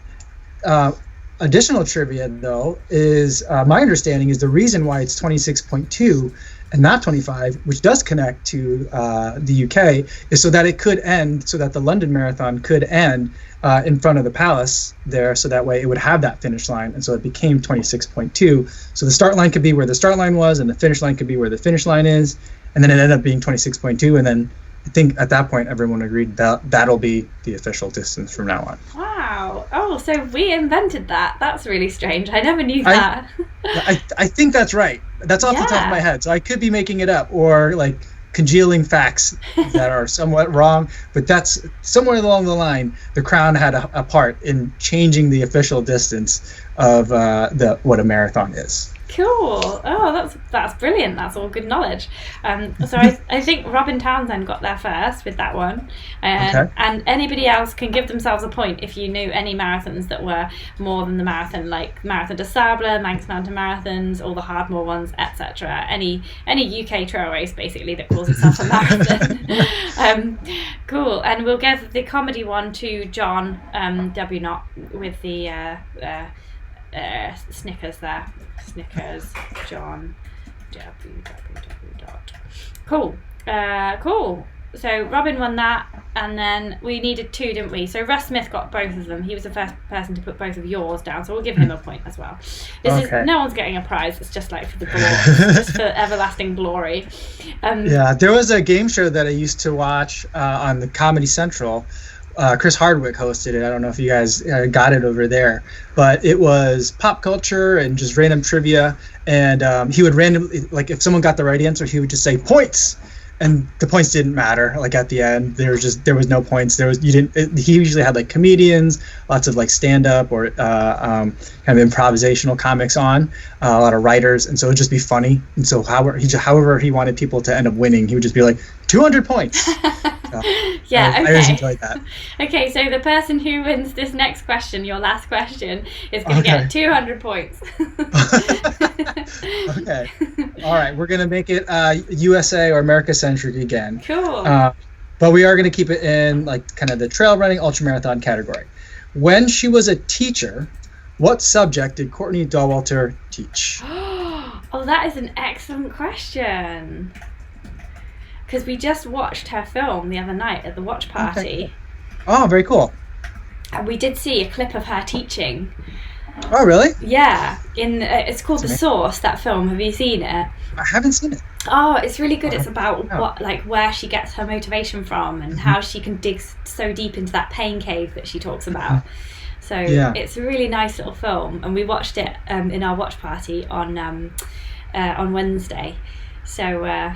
additional trivia, though, is my understanding is the reason why it's 26.2 and not 25, which does connect to the UK, is so that it could end, so that the London Marathon could end in front of the Palace there, so that way it would have that finish line, and so it became 26.2. So the start line could be where the start line was, and the finish line could be where the finish line is, and then it ended up being 26.2, and then I think at that point everyone agreed that that'll be the official distance from now on. Wow. So we invented that. That's really strange. I never knew that. I think that's right. That's off the top of my head. So I could be making it up or like congealing facts that are somewhat wrong. But that's somewhere along the line, the Crown had a part in changing the official distance of what a marathon is. Cool. That's brilliant. That's all good knowledge. So I think Robyn Townsend got there first with that one, and anybody else can give themselves a point if you knew any marathons that were more than the marathon, like Marathon de Sable, Manx Mountain Marathons, all the Hardmoor ones, etc. Any UK trail race basically that calls itself a marathon. Cool. And we'll give the comedy one to John W. Knott with the Snickers there. Snickers, John, www. Cool. So Robyn won that, and then we needed two, didn't we? So Russ Smith got both of them. He was the first person to put both of yours down, so we'll give him a point as well. No one's getting a prize. It's just like for the glory, just for everlasting glory. There was a game show that I used to watch on the Comedy Central Chris Hardwick hosted it. I don't know if you guys got it over there, but it was pop culture and just random trivia. And he would randomly, like, if someone got the right answer, he would just say points, and the points didn't matter. Like at the end, there was no points. He usually had like comedians, lots of like stand up or kind of improvisational comics on, a lot of writers, and so it'd just be funny. And so however he wanted people to end up winning, he would just be like 200 points. So, yeah, I always enjoyed that. Okay, so the person who wins this next question, your last question, is going to get 200 points. Okay. All right, we're going to make it USA or America-centric again. Cool. But we are going to keep it in like kind of the trail running ultramarathon category. When she was a teacher, what subject did Courtney Dauwalter teach? Oh, that is an excellent question. Because we just watched her film the other night at the watch party. Okay. Oh, very cool. And we did see a clip of her teaching. Oh, really? Yeah. It's called The Source, that film. Have you seen it? I haven't seen it. Oh, it's really good. It's about where she gets her motivation from and how she can dig so deep into that pain cave that she talks about. So it's a really nice little film, and we watched it in our watch party on Wednesday. So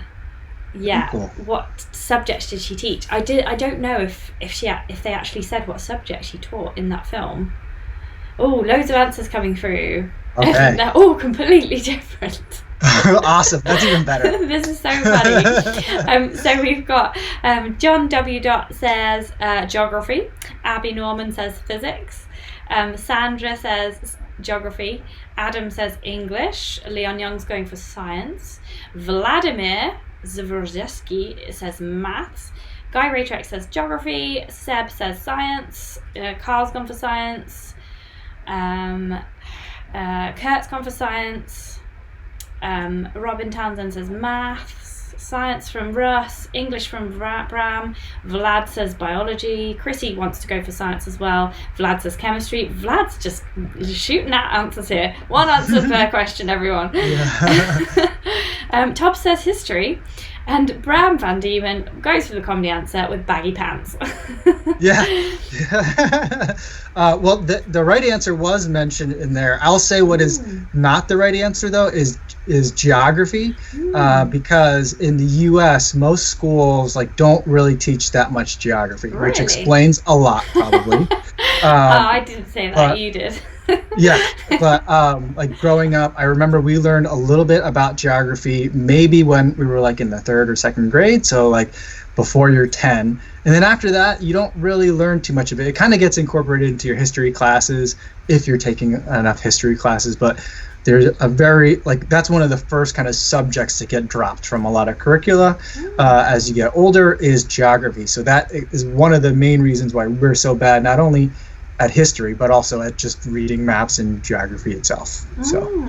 cool. What subjects did she teach? I don't know if they actually said what subject she taught in that film. Oh, loads of answers coming through. Okay. They're all completely different. Awesome. That's even better. This is so funny. So we've got John W. says geography. Abby Norman says physics. Sandra says geography. Adam says English. Leon Young's going for science. Vladimir Zvorzeski says maths. Guy Raytrex says geography. Seb says science. Carl's gone for science. Kurt's gone for science. Robyn Townsend says maths. Science from Russ. English from Bram. Vlad says biology. Chrissie wants to go for science as well. Vlad says chemistry. Vlad's just shooting out answers here. One answer per question, everyone. Yeah. Tobs says history. And Bram van Diemen goes for the comedy answer with baggy pants. Yeah. Well, the right answer was mentioned in there. I'll say what is not the right answer, though, is geography, because in the U.S., most schools don't really teach that much geography, which explains a lot, probably. I didn't say that. You did. Yeah, but growing up, I remember we learned a little bit about geography maybe when we were in the 3rd or 2nd grade, so before you're 10. And then after that, you don't really learn too much of it. It kind of gets incorporated into your history classes if you're taking enough history classes, but there's a very, that's one of the first kind of subjects to get dropped from a lot of curricula as you get older is geography. So that is one of the main reasons why we're so bad, not only at history, but also at just reading maps and geography itself. So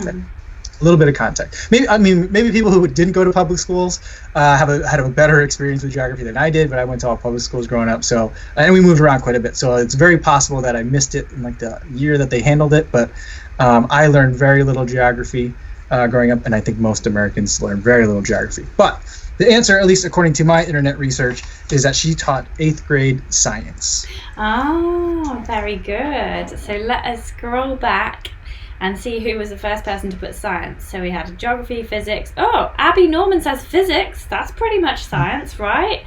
a little bit of context. Maybe people who didn't go to public schools had a better experience with geography than I did, but I went to all public schools growing up. So, and we moved around quite a bit. So it's very possible that I missed it in the year that they handled it. But I learned very little geography growing up, and I think most Americans learn very little geography. But the answer, at least according to my internet research, is that she taught 8th grade science. Oh, very good. So let us scroll back and see who was the first person to put science. So we had geography, physics. Oh, Abby Norman says physics. That's pretty much science, right?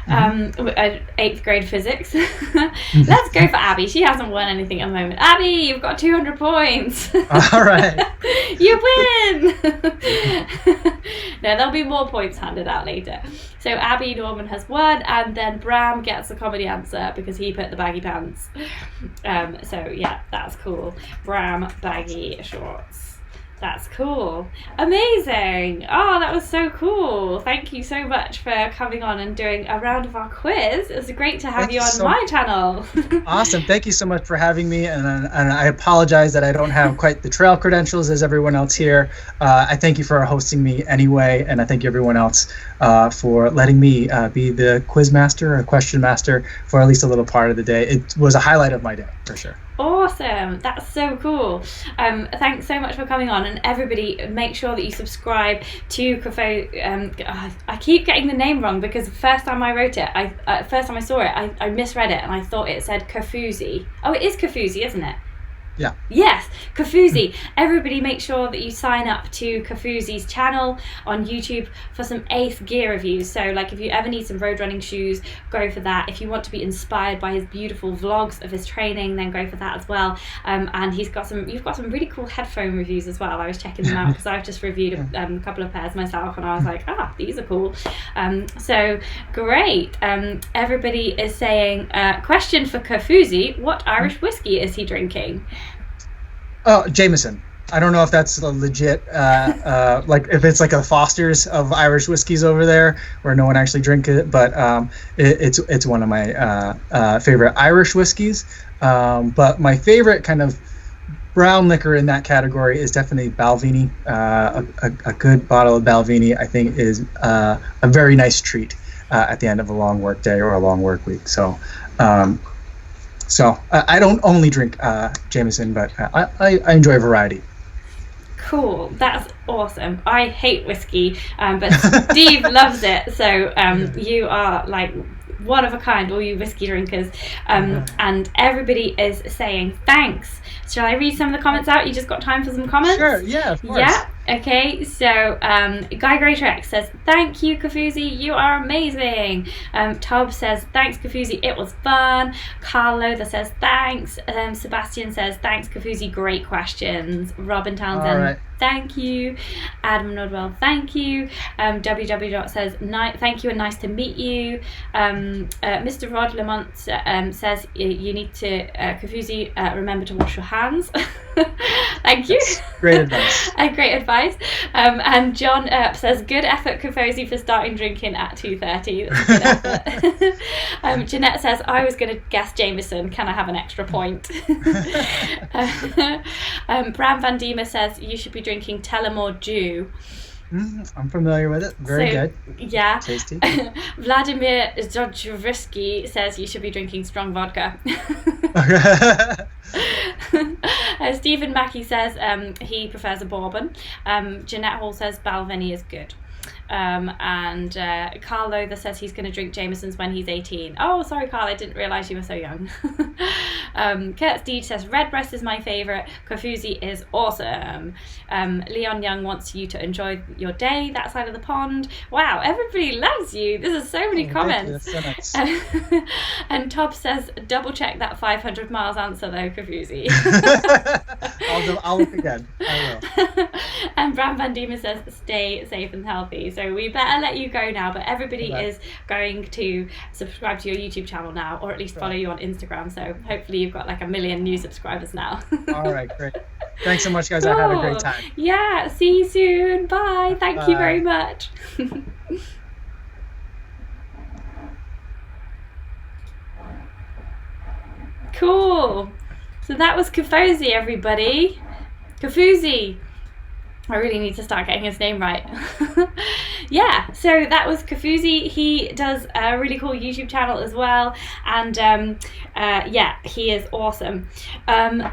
8th grade physics. Let's go for Abby. She hasn't won anything at the moment. Abby, you've got 200 points. All right. You win. No, there'll be more points handed out later. So Abby Norman has won, and then Bram gets the comedy answer because he put the baggy pants. So yeah, that's cool. Bram baggy shorts. That's cool. Amazing. Oh, that was so cool. Thank you so much for coming on and doing a round of our quiz. It was great to have you on my channel. Awesome. Thank you so much for having me. And I apologize that I don't have quite the trail credentials as everyone else here. I thank you for hosting me anyway. And I thank you everyone else for letting me be the quiz master or question master for at least a little part of the day. It was a highlight of my day, for sure. Awesome, that's so cool. Thanks so much for coming on, and everybody make sure that you subscribe to I keep getting the name wrong because the first time I wrote it, first time I saw it, I misread it and I thought it said Kafuzi. Oh, it is Kafuzi, isn't it? Yeah. Yes, Kafuzi. Everybody make sure that you sign up to Kafuzi's channel on YouTube for some ace gear reviews. So like if you ever need some road running shoes, go for that. If you want to be inspired by his beautiful vlogs of his training, then go for that as well. And you've got some really cool headphone reviews as well. I was checking them out because I've just reviewed a couple of pairs myself and I was like, these are cool. So great. Everybody is saying, question for Kafuzi, what Irish whiskey is he drinking? Oh, Jameson. I don't know if that's a legit, like if it's like a Foster's of Irish whiskeys over there where no one actually drinks it, but it's one of my favorite Irish whiskeys. But my favorite kind of brown liquor in that category is definitely Balvenie. A good bottle of Balvenie, I think, is a very nice treat at the end of a long work day or a long work week. So I don't only drink Jameson, but I enjoy variety. Cool, that's awesome. I hate whiskey, but Steve loves it. So you are like one of a kind, all you whiskey drinkers. And everybody is saying thanks. Shall I read some of the comments out? You just got time for some comments? Sure, yeah, of course. Yeah. Okay, so Guy Greatorex says, thank you, Kafuzi, you are amazing. Tobs says, thanks, Kafuzi, it was fun. Karl Lowther says, thanks. Sebastian says, thanks, Kafuzi, great questions. Robyn Townsend, right. Thank you. Adam Nodwell, thank you. WW says, thank you and nice to meet you. Mr. Rod Lamont says, you need to, Kafuzi, remember to wash your hands. Thank you. Great advice. Great advice. And John Earp says, good effort, Kafuzi, for starting drinking at 2:30. That's a good effort. Jeanette says, I was going to guess Jameson. Can I have an extra point? Bram van Diemen says, you should be drinking Tullamore Dew. I'm familiar with it. Very good. Yeah. Tasty. Vladimir Zodjovisky says you should be drinking strong vodka. Stephen Mackey says he prefers a bourbon. Jeanette Hall says Balvenie is good. And Karl Lowther says he's going to drink Jameson's when he's 18. Oh, sorry, Karl, I didn't realise you were so young. Kurt Steege says Redbreast is my favourite. Kafuzi is awesome. Leon Young wants you to enjoy your day that side of the pond. Wow, everybody loves you. This is so many comments. Thank you. That's so nice. And Tob says double check that 500 miles answer though, Kafuzi. I'll look again. I will. And Bram van Diemen says stay safe and healthy. So we better let you go now, but everybody is going to subscribe to your YouTube channel now, or at least follow you on Instagram. So hopefully you've got like 1 million new subscribers now. All right, great. Thanks so much, guys. Cool. I had a great time. Yeah, see you soon. Bye. Thank you very much. Cool. So that was Kafuzi, everybody. Kafuzi. I really need to start getting his name right. Yeah, so that was Kafuzi. He does a really cool YouTube channel as well. And yeah, he is awesome. Now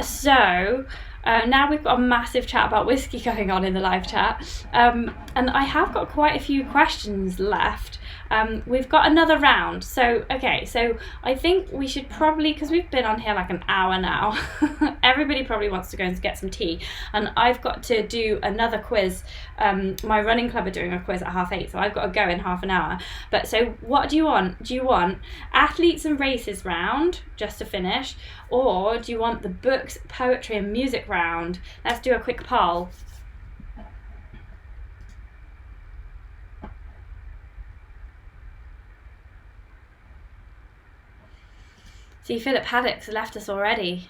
we've got a massive chat about whiskey going on in the live chat. And I have got quite a few questions left. We've got another round. So, okay, so I think we should probably, because we've been on here like an hour now, everybody probably wants to go and get some tea. And I've got to do another quiz. My running club are doing a quiz at 8:30, so I've got to go in half an hour. But so what do you want? Do you want athletes and races round, just to finish? Or do you want the books, poetry and music round? Let's do a quick poll. See, Philip Haddock's left us already.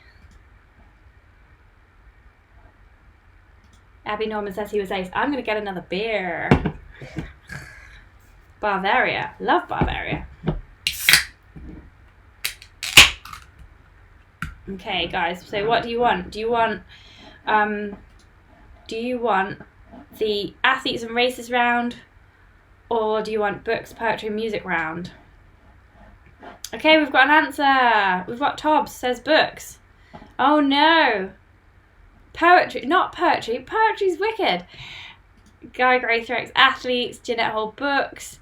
Abby Norman says he was ace. I'm going to get another beer. Bavaria. Love Bavaria. Okay, guys. So what do you want? Do you want the athletes and races round? Or do you want books, poetry, and music round? Okay, we've got an answer. We've got Tobs says books. Oh no. Poetry, not poetry. Poetry's wicked. Guy Greatorex athletes, Jeanette Hall books,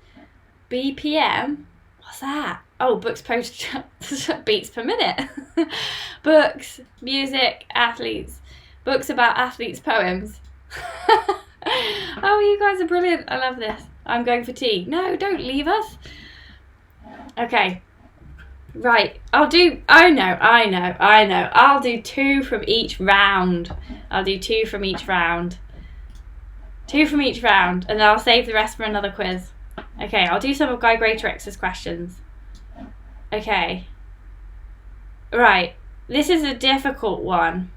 BPM. What's that? Oh, books posted beats per minute. Books, music, athletes, books about athletes' poems. Oh, you guys are brilliant. I love this. I'm going for tea. No, don't leave us. Okay. Right. I'll do 2 from each round. Two from each round. And then I'll save the rest for another quiz. Okay, I'll do some of Guy Greatorex's questions. Okay. Right. This is a difficult one.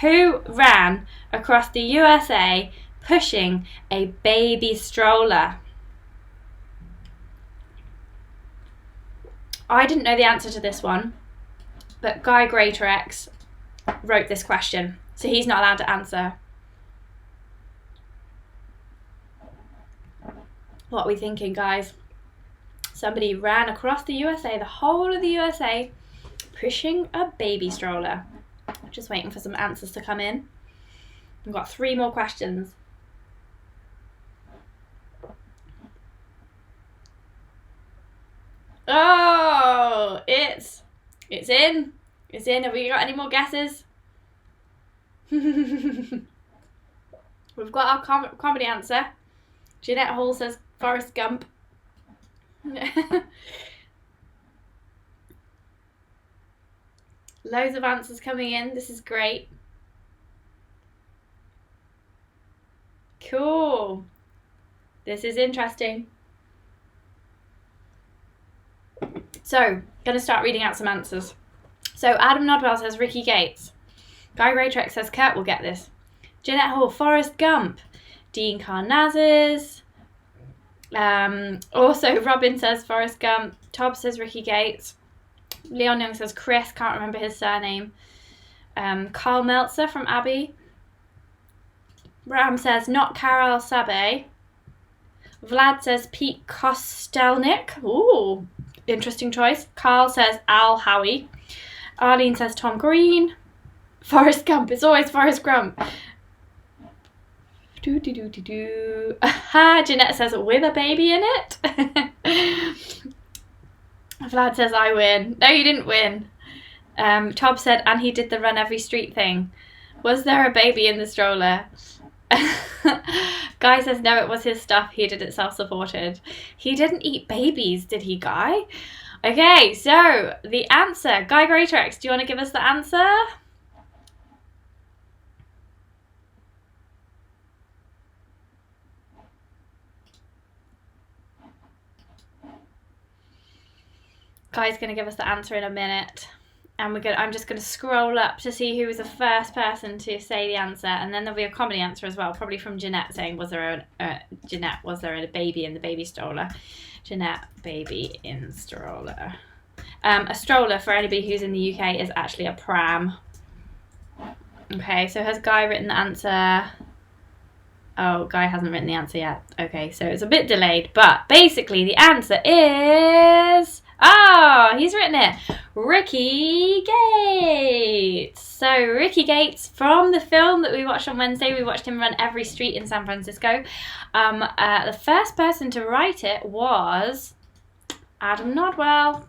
Who ran across the USA pushing a baby stroller? I didn't know the answer to this one, but Guy Greatorex wrote this question, so he's not allowed to answer. What are we thinking, guys? Somebody ran across the USA, the whole of the USA, pushing a baby stroller. Just waiting for some answers to come in. We've got 3 more questions. Oh, it's in. It's in. Have we got any more guesses? We've got our comedy answer. Jeanette Hall says Forrest Gump. Loads of answers coming in. This is great. Cool. This is interesting. So, going to start reading out some answers. So, Adam Nodwell says Ricky Gates. Guy Greatorex says Kurt will get this. Jeanette Hall, Forrest Gump. Dean Carnazes. Also, Robyn says Forrest Gump. Tobs says Ricky Gates. Leon Young says Chris, can't remember his surname. Carl Meltzer from Abbey. Bram says not Karel Sabe. Vlad says Pete Kostelnik. Ooh, interesting choice. Carl says Al Howie. Arlene says Tom Green. Forrest Gump. It's always Forrest Gump. Aha, Jeanette says with a baby in it. Vlad says I win. No, you didn't win. Tob said, and he did the run every street thing. Was there a baby in the stroller? Guy says no, it was his stuff. He did it self-supported. He didn't eat babies, did he, Guy? Okay, so the answer. Guy Greatorex, do you want to give us the answer? Guy's going to give us the answer in a minute. And I'm just going to scroll up to see who was the first person to say the answer. And then there'll be a comedy answer as well, probably from Jeanette saying, was there a baby in the baby stroller? Jeanette, baby in stroller. A stroller, for anybody who's in the UK, is actually a pram. Okay, so has Guy written the answer? Oh, Guy hasn't written the answer yet. Okay, so it's a bit delayed. But basically, the answer is... Oh, he's written it. Ricky Gates. So Ricky Gates, from the film that we watched on Wednesday, we watched him run every street in San Francisco. The first person to write it was Adam Nodwell.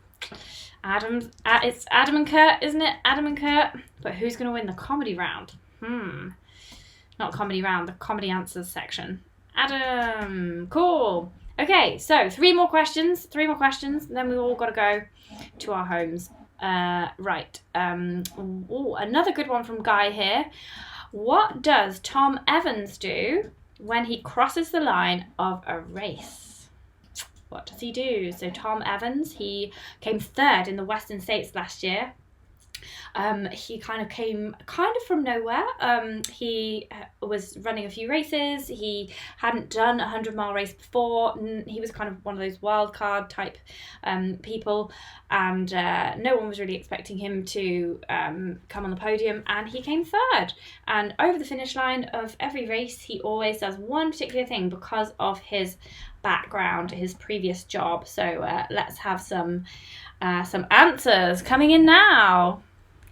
It's Adam and Kurt, isn't it? Adam and Kurt. But who's going to win the comedy round? Not comedy round, the comedy answers section. Adam. Cool. Okay, so 3 more questions, then we've all got to go to our homes. Right. Another good one from Guy here. What does Tom Evans do when he crosses the line of a race? What does he do? So Tom Evans, he came 3rd in the Western States last year. He came from nowhere. He was running a few races. He hadn't done a 100-mile race before. He was kind of one of those wild card type people, and no one was really expecting him to come on the podium, and he came 3rd. And over the finish line of every race, he always does one particular thing because of his background, his previous job. So let's have some answers coming in now.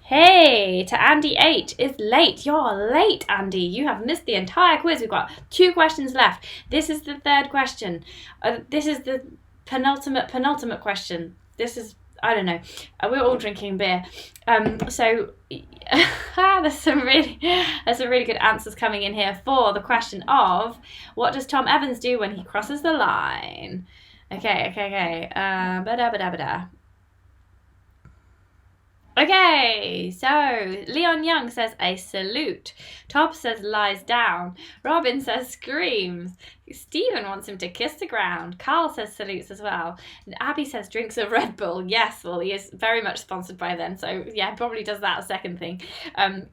Hey, to Andy 8 is late. You're late, Andy. You have missed the entire quiz. We've got 2 questions left. This is the 3rd question. This is the penultimate question. This is, I don't know. We're all drinking beer. So there's some really good answers coming in here for the question of what does Tom Evans do when he crosses the line? Okay. Okay, so Leon Young says a salute. Tobs says lies down. Robyn says screams. Stephen wants him to kiss the ground. Karl says salutes as well. And Abby says drinks a Red Bull. Yes, well, he is very much sponsored by them. So, yeah, probably does that a second thing.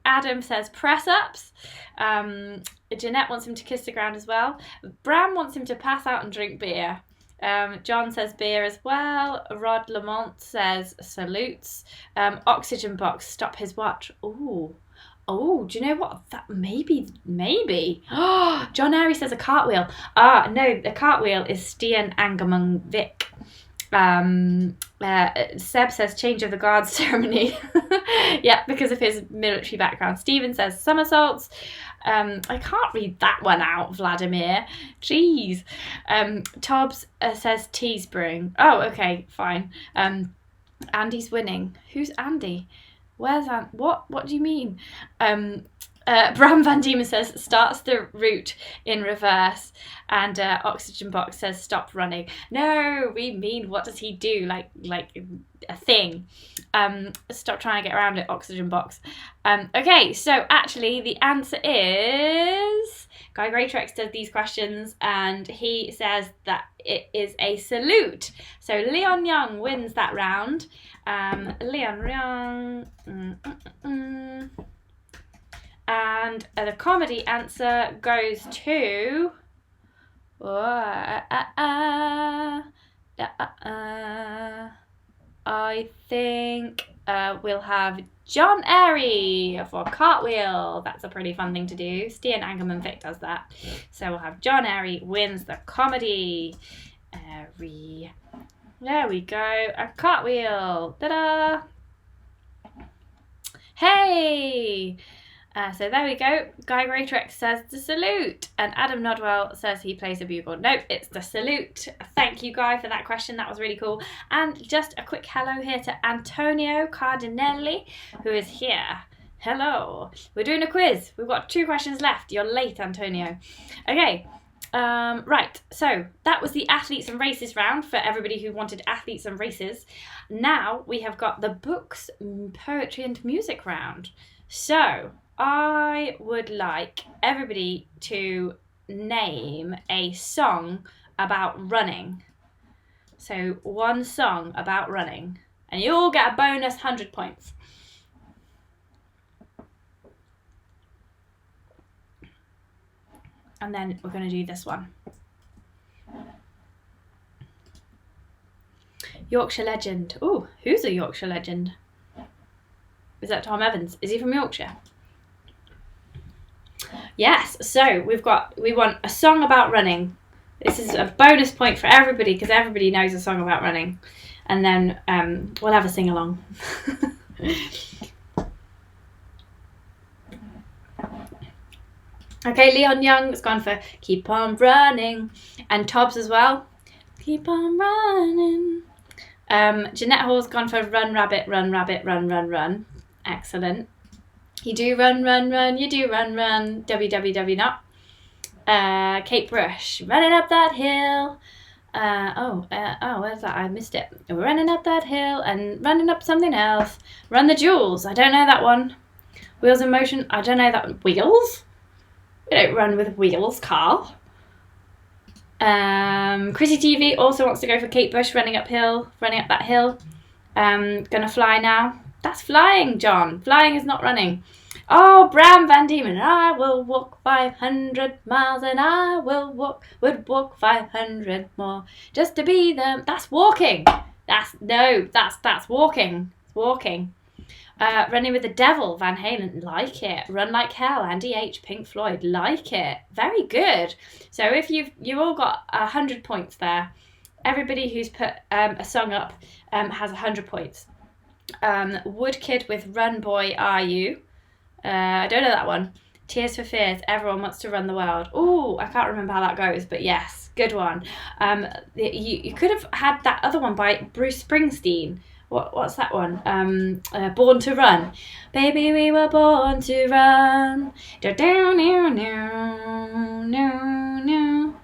Adam says press-ups. Jeanette wants him to kiss the ground as well. Bram wants him to pass out and drink beer. John says beer as well. Rod Lamont says salutes. Oxygen box, stop his watch. Oh, do you know what? That maybe. Oh, John Airy says a cartwheel. No, the cartwheel is Stian Angermung Vic. Seb says change of the guard ceremony. Yeah, because of his military background. Stephen says somersaults. I can't read that one out, Vladimir. Jeez. Tobs says teaspoon. Oh, okay, fine. Andy's winning. Who's Andy? Where's Andy? What do you mean? Bram van Diemen says starts the route in reverse, and Oxygen Box says stop running. No, we mean what does he do? Like a thing. Stop trying to get around it, Oxygen Box. Okay, so actually the answer is Guy Greatorex does these questions, and he says that it is a salute. So Leon Young wins that round. Leon Young. And the comedy answer goes to I think we'll have John Airy for cartwheel. That's a pretty fun thing to do. Stian Angerman Vic does that. So we'll have John Airy wins the comedy. Airy. There we go. A cartwheel. Ta-da! Hey! So there we go. Guy Greatorex says the salute. And Adam Nodwell says he plays a bugle. Nope, it's the salute. Thank you, Guy, for that question. That was really cool. And just a quick hello here to Antonio Cardinelli, who is here. Hello. We're doing a quiz. We've got 2 questions left. You're late, Antonio. Okay. Right, so that was the athletes and races round for everybody who wanted athletes and races. Now we have got the books, poetry and music round. So I would like everybody to name a song about running. So one song about running. And you all get a bonus 100 points. And then we're going to do this one. Yorkshire legend. Oh, who's a Yorkshire legend? Is that Tom Evans? Is he from Yorkshire? Yes, so we want a song about running. This is a bonus point for everybody because everybody knows a song about running. And then we'll have a sing-along. Okay, Leon Young has gone for Keep On Running. And Tobs as well. Keep on running. Jeanette Hall's gone for Run Rabbit, Run Rabbit, Run Run Run. Excellent. You do run, run, run. You do run, run. www not. Kate Brush. Running up that hill. Where's that? I missed it. We're running up that hill and running up something else. Run the Jewels. I don't know that one. Wheels in Motion. I don't know that one. Wheels? We don't run with wheels, Karl. Chrissie TV also wants to go for Kate Bush, running up that hill. Gonna fly now. That's flying, John. Flying is not running. Oh, Bram van Diemen. I will walk 500 miles and I would walk 500 more just to be them. That's walking. That's walking. It's walking. Running with the Devil, Van Halen, like it. Run Like Hell, Andy H, Pink Floyd, like it. Very good. So if you all got 100 points there. Everybody who's put a song up has 100 points. Wood Kid with Run Boy Are You. I don't know that one. Tears for Fears, Everyone Wants to Run the World. Ooh, I can't remember how that goes, but yes, good one. You could have had that other one by Bruce Springsteen. What's that one? Born to Run. Baby, we were born to run. No.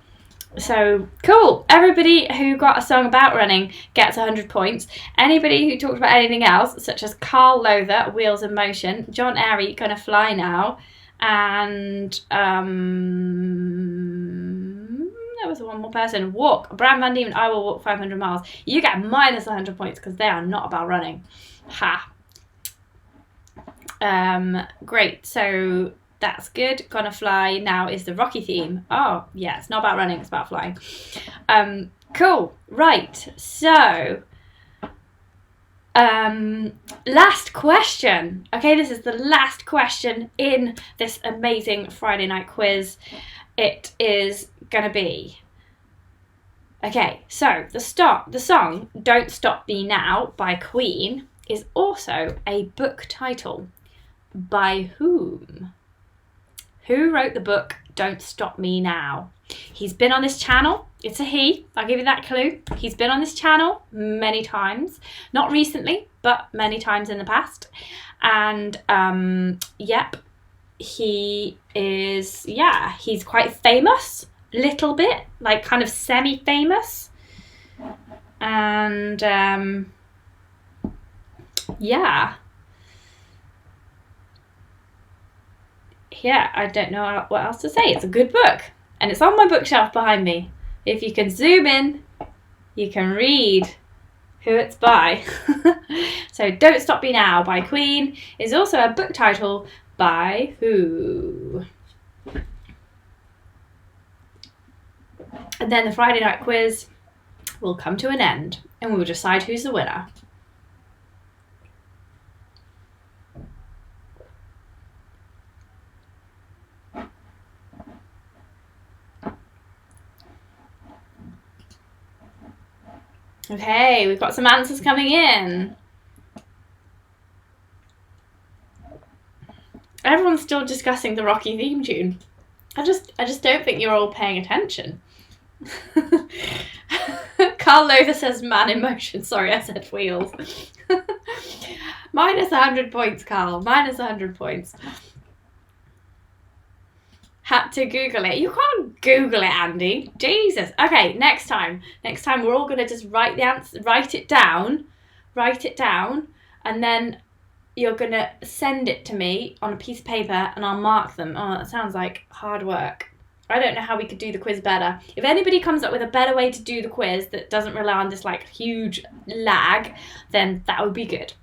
So, cool. Everybody who got a song about running gets 100 points. Anybody who talked about anything else, such as Karl Lowther, Wheels in Motion, John Airy, Gonna Fly Now, and there was one more person. Walk. Bram van Diemen, I Will Walk 500 Miles. You get minus 100 points because they are not about running. Ha. Great. So that's good. Gonna Fly Now is the Rocky theme. Oh, yeah. It's not about running. It's about flying. Cool. Right. So, last question. Okay, this is the last question in this amazing Friday night quiz. It is gonna be, okay, so the song Don't Stop Me Now by Queen is also a book title. By whom? Who wrote the book Don't Stop Me Now? He's been on this channel. It's a he. I'll give you that clue. He's been on this channel many times. Not recently, but many times in the past. And yep, he is, yeah, he's quite famous. Little bit, like kind of semi-famous. And yeah, I don't know what else to say. It's a good book and it's on my bookshelf behind me. If you can zoom in, you can read who it's by. So Don't Stop Me Now by Queen is also a book title. By who? And then the Friday night quiz will come to an end and we'll decide who's the winner. Okay, we've got some answers coming in. Everyone's still discussing the Rocky theme tune. I just don't think you're all paying attention. Karl Lowther says Man in Motion. Sorry, I said Wheels. Minus 100 points, Karl. Minus 100 points. Had to Google it. You can't Google it, Andy. Jesus. Okay, next time we're all gonna just write the answer, write it down, and then you're gonna send it to me on a piece of paper, and I'll mark them. Oh, that sounds like hard work. I don't know how we could do the quiz better. If anybody comes up with a better way to do the quiz that doesn't rely on this like huge lag, then that would be good.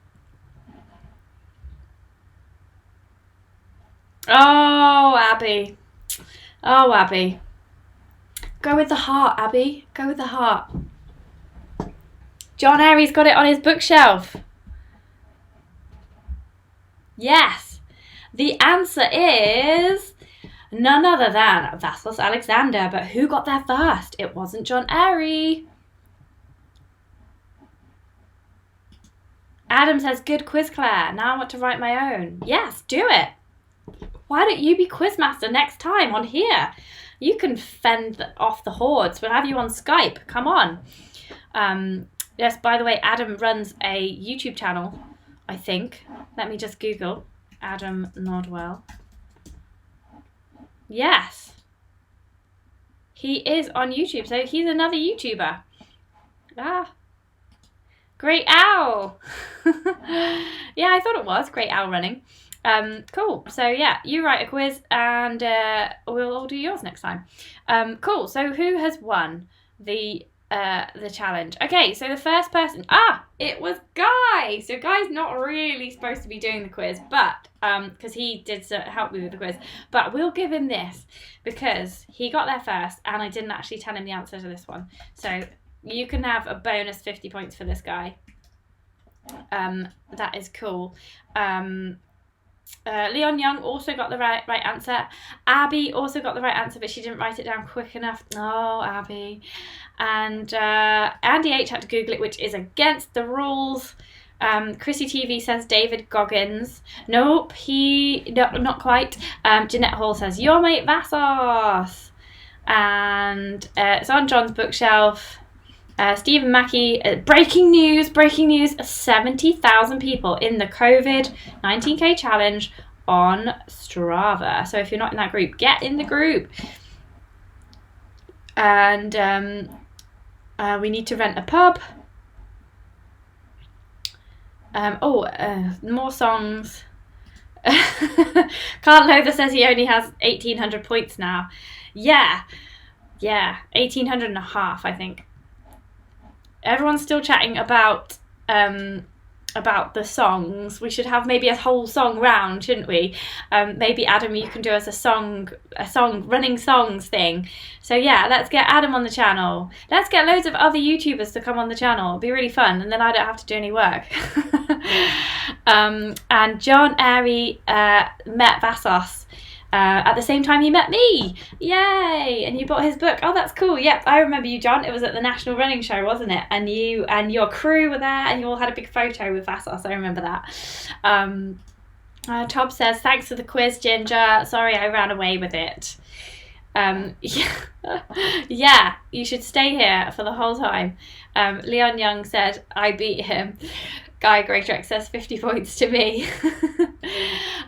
Oh, Abby. Oh, Abby. Go with the heart, Abby. Go with the heart. John Airy's got it on his bookshelf. Yes. The answer is none other than Vassos Alexander. But who got there first? It wasn't John Airy. Adam says, good quiz, Claire. Now I want to write my own. Yes, do it. Why don't you be quizmaster next time on here? You can fend off the hordes. We'll have you on Skype. Come on. Yes, by the way, Adam runs a YouTube channel, I think. Let me just Google. Adam Nodwell. Yes. He is on YouTube, so he's another YouTuber. Ah. Great Owl. Yeah, I thought it was. Great Owl running. Cool. So yeah, you write a quiz and we'll all do yours next time. Cool. So who has won the challenge? Okay, so the first person, it was Guy. So Guy's not really supposed to be doing the quiz, but because he did help me with the quiz, but we'll give him this because he got there first and I didn't actually tell him the answer to this one. So you can have a bonus 50 points for this guy. That is cool. Leon Young also got the right answer. Abby also got the right answer, but she didn't write it down quick enough. Oh, Abby. And Andy H had to Google it, which is against the rules. Chrissie TV says David Goggins. Nope, not quite. Jeanette Hall says your mate Vassos. And it's on John's bookshelf. Stephen Mackey, breaking news, 70,000 people in the COVID 19K challenge on Strava. So if you're not in that group, get in the group. And we need to rent a pub. More songs. Karl Lowther says he only has 1,800 points now. Yeah, 1,800 and a half, I think. Everyone's still chatting about the songs. We should have maybe a whole song round, shouldn't we? Maybe Adam, you can do us a song running songs thing. So yeah, let's get Adam on the channel. Let's get loads of other YouTubers to come on the channel. It'll be really fun, and then I don't have to do any work. And John Airy met Vassos at the same time he met me. Yay! And you bought his book. Oh, that's cool. Yep, I remember you, John. It was at the National Running Show, wasn't it? And you and your crew were there, and you all had a big photo with Vassos. I remember that. Tobs says, thanks for the quiz, Ginger. Sorry I ran away with it. Yeah, you should stay here for the whole time. Leon Young said, I beat him. Guy Greatorex says 50 points to me.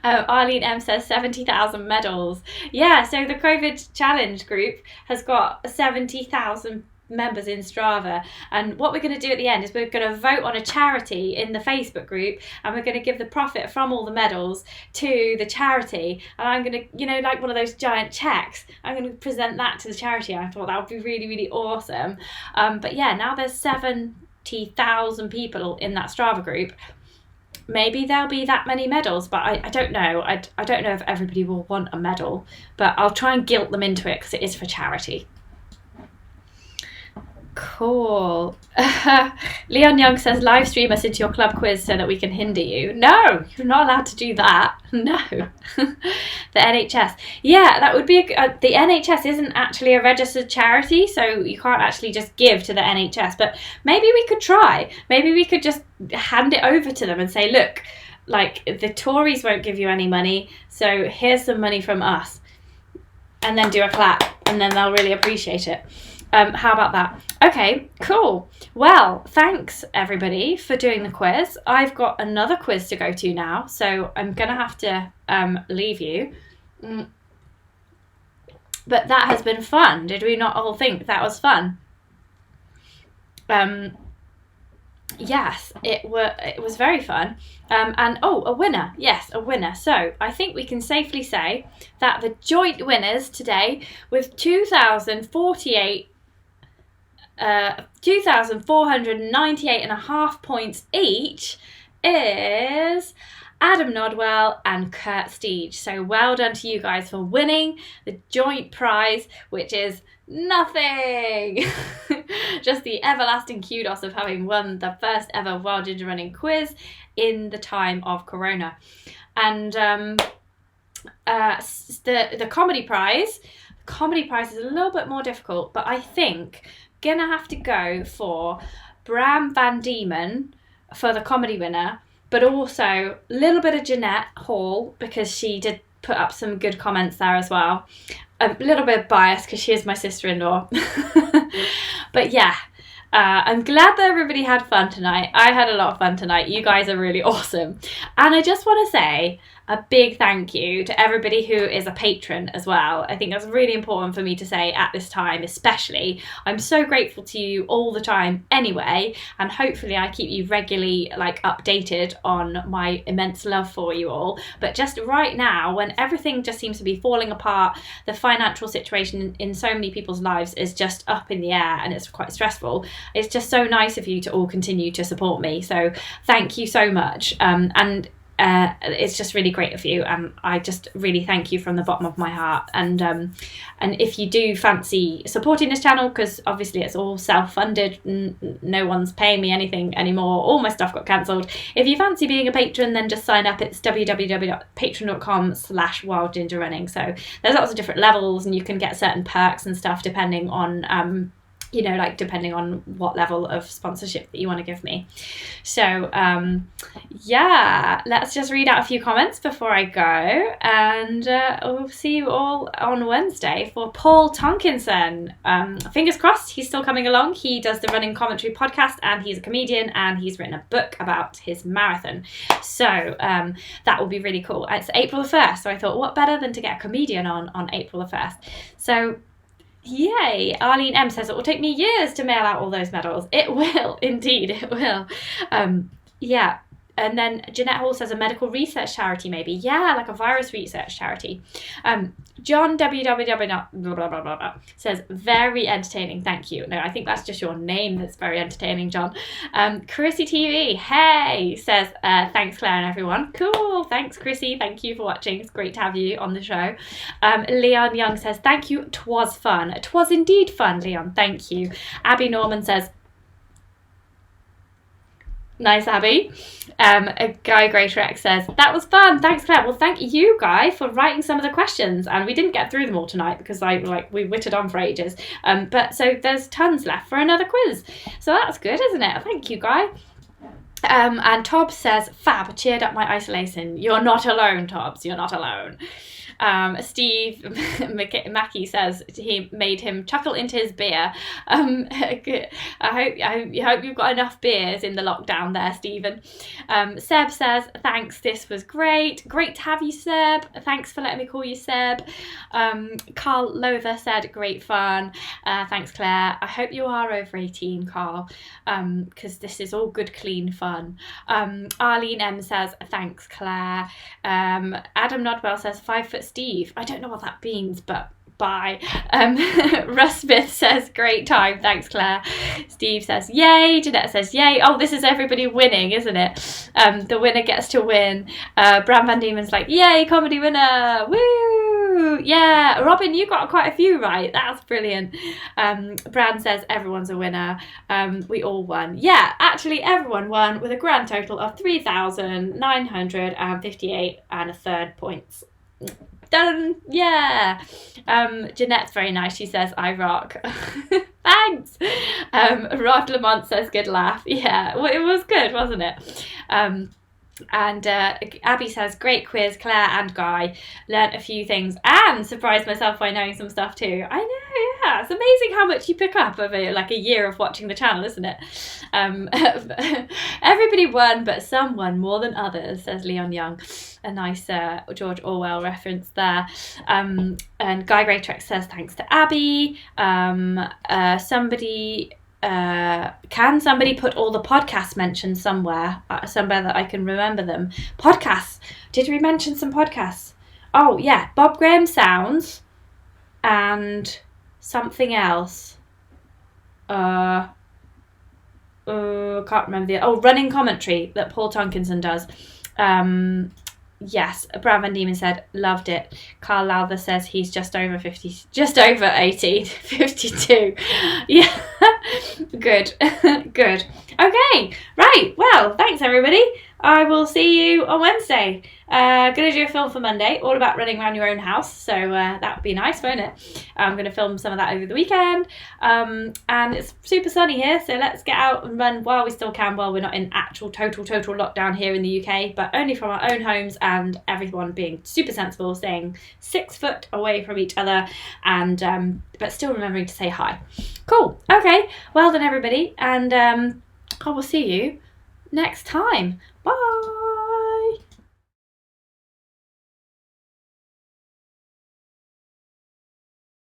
Arlene M says 70,000 medals. Yeah, so the COVID challenge group has got 70,000 members in Strava, and what we're going to do at the end is we're going to vote on a charity in the Facebook group, and we're going to give the profit from all the medals to the charity, and I'm going to, like one of those giant checks, I'm going to present that to the charity. I thought that would be really, really awesome. But yeah, now there's 70,000 people in that Strava group. Maybe there'll be that many medals, but I don't know. I don't know if everybody will want a medal, but I'll try and guilt them into it because it is for charity. Cool. Leon Young says, live stream us into your club quiz so that we can hinder you. No, you're not allowed to do that. No. The NHS. Yeah, that would be the NHS isn't actually a registered charity, so you can't actually just give to the NHS, but maybe we could try. Maybe we could just hand it over to them and say, look, like the Tories won't give you any money, so here's some money from us. And then do a clap, and then they'll really appreciate it. How about that? Okay, cool. Well, thanks everybody for doing the quiz. I've got another quiz to go to now, so I'm going to have to leave you. But that has been fun. Did we not all think that was fun? Yes, it was very fun. And a winner. Yes, a winner. So I think we can safely say that the joint winners today with 2,498.5 points each is Adam Nodwell and Kurt Steege. So well done to you guys for winning the joint prize, which is nothing. Just the everlasting kudos of having won the first ever Wild Ginger Running quiz in the time of Corona. And the comedy prize is a little bit more difficult, but I think gonna have to go for Bram van Diemen for the comedy winner, but also a little bit of Jeanette Hall because she did put up some good comments there as well. A little bit biased because she is my sister-in-law. But yeah, I'm glad that everybody had fun tonight. I had a lot of fun tonight. You guys are really awesome. And I just want to say a big thank you to everybody who is a patron as well. I think that's really important for me to say at this time, especially. I'm so grateful to you all the time anyway, and hopefully I keep you regularly updated on my immense love for you all. But just right now, when everything just seems to be falling apart, the financial situation in so many people's lives is just up in the air and it's quite stressful. It's just so nice of you to all continue to support me. So thank you so much. And it's just really great of you, and I just really thank you from the bottom of my heart. And if you do fancy supporting this channel, because obviously it's all self-funded, no one's paying me anything anymore, all my stuff got cancelled. If you fancy being a patron, then just sign up. It's www.patreon.com/wildgingerrunning. So there's lots of different levels, and you can get certain perks and stuff depending on depending on what level of sponsorship that you want to give me. So let's just read out a few comments before I go, and we'll see you all on Wednesday for Paul Tonkinson. Fingers crossed he's still coming along. He does the Running Commentary podcast, and he's a comedian, and he's written a book about his marathon. So that will be really cool. It's April the 1st, so I thought, what better than to get a comedian on April the 1st. So yay. Arlene M says it will take me years to mail out all those medals. It will, indeed, it will. Yeah. And then Jeanette Hall says a medical research charity, maybe. Yeah, like a virus research charity. John www. says very entertaining. Thank you. No, I think that's just your name that's very entertaining, John. Chrissie TV, hey, says thanks, Claire and everyone. Cool. Thanks, Chrissie. Thank you for watching. It's great to have you on the show. Leon Young says thank you. 'Twas fun. 'Twas indeed fun, Leon. Thank you. Abby Norman says nice, Abby. Guy Greatorex says, that was fun. Thanks, Claire. Well, thank you, Guy, for writing some of the questions. And we didn't get through them all tonight because we whittled on for ages. But so there's tons left for another quiz. So that's good, isn't it? Thank you, Guy. And Tobs says, fab, cheered up my isolation. You're not alone, Tobs. You're not alone. Steve Mackey says he made him chuckle into his beer. I hope you've got enough beers in the lockdown there, Stephen. Seb says, thanks, this was great. Great to have you, Seb. Thanks for letting me call you Seb. Karl Lowther said, great fun. Thanks, Claire. I hope you are over 18, Karl, because this is all good, clean fun. Arlene M says, thanks, Claire. Adam Nodwell says, 5 foot Steve. I don't know what that means, but bye. Russ Smith says, great time. Thanks, Claire. Steve says, yay. Jeanette says, yay. Oh, this is everybody winning, isn't it? The winner gets to win. Bram van Diemen's like, yay, comedy winner. Woo. Yeah. Robyn, you got quite a few right. That's brilliant. Bran says, everyone's a winner. We all won. Yeah, actually, everyone won with a grand total of 3,958 and a third points. Done. Yeah. Jeanette's very nice. She says, I rock. Thanks. Rod Lamont says, good laugh. Yeah, well, it was good, wasn't it? And Abby says, great quiz, Claire and Guy. Learnt a few things and surprised myself by knowing some stuff too. I know, yeah. It's amazing how much you pick up over like a year of watching the channel, isn't it? Everybody won, but some won more than others, says Leon Young. A nice George Orwell reference there. And Guy Greatorex says, thanks to Abby. Can somebody put all the podcasts mentioned somewhere that I can remember them? Podcasts. Did we mention some podcasts? Oh yeah, Bob Graham Sounds and something else. Can't remember Running Commentary that Paul Tonkinson does. Yes, Bram van Diemen said, loved it. Karl Lowther says he's just over 50, just over 18, 52. Yeah, good, good. Okay, right, well, thanks everybody. I will see you on Wednesday. Gonna do a film for Monday, all about running around your own house, so that would be nice, won't it? I'm gonna film some of that over the weekend, and it's super sunny here, so let's get out and run while we still can, while we're not in actual total lockdown here in the UK, but only from our own homes, and everyone being super sensible, staying 6 foot away from each other, and but still remembering to say hi. Cool. Okay, well done everybody, and I will see you next time. Bye.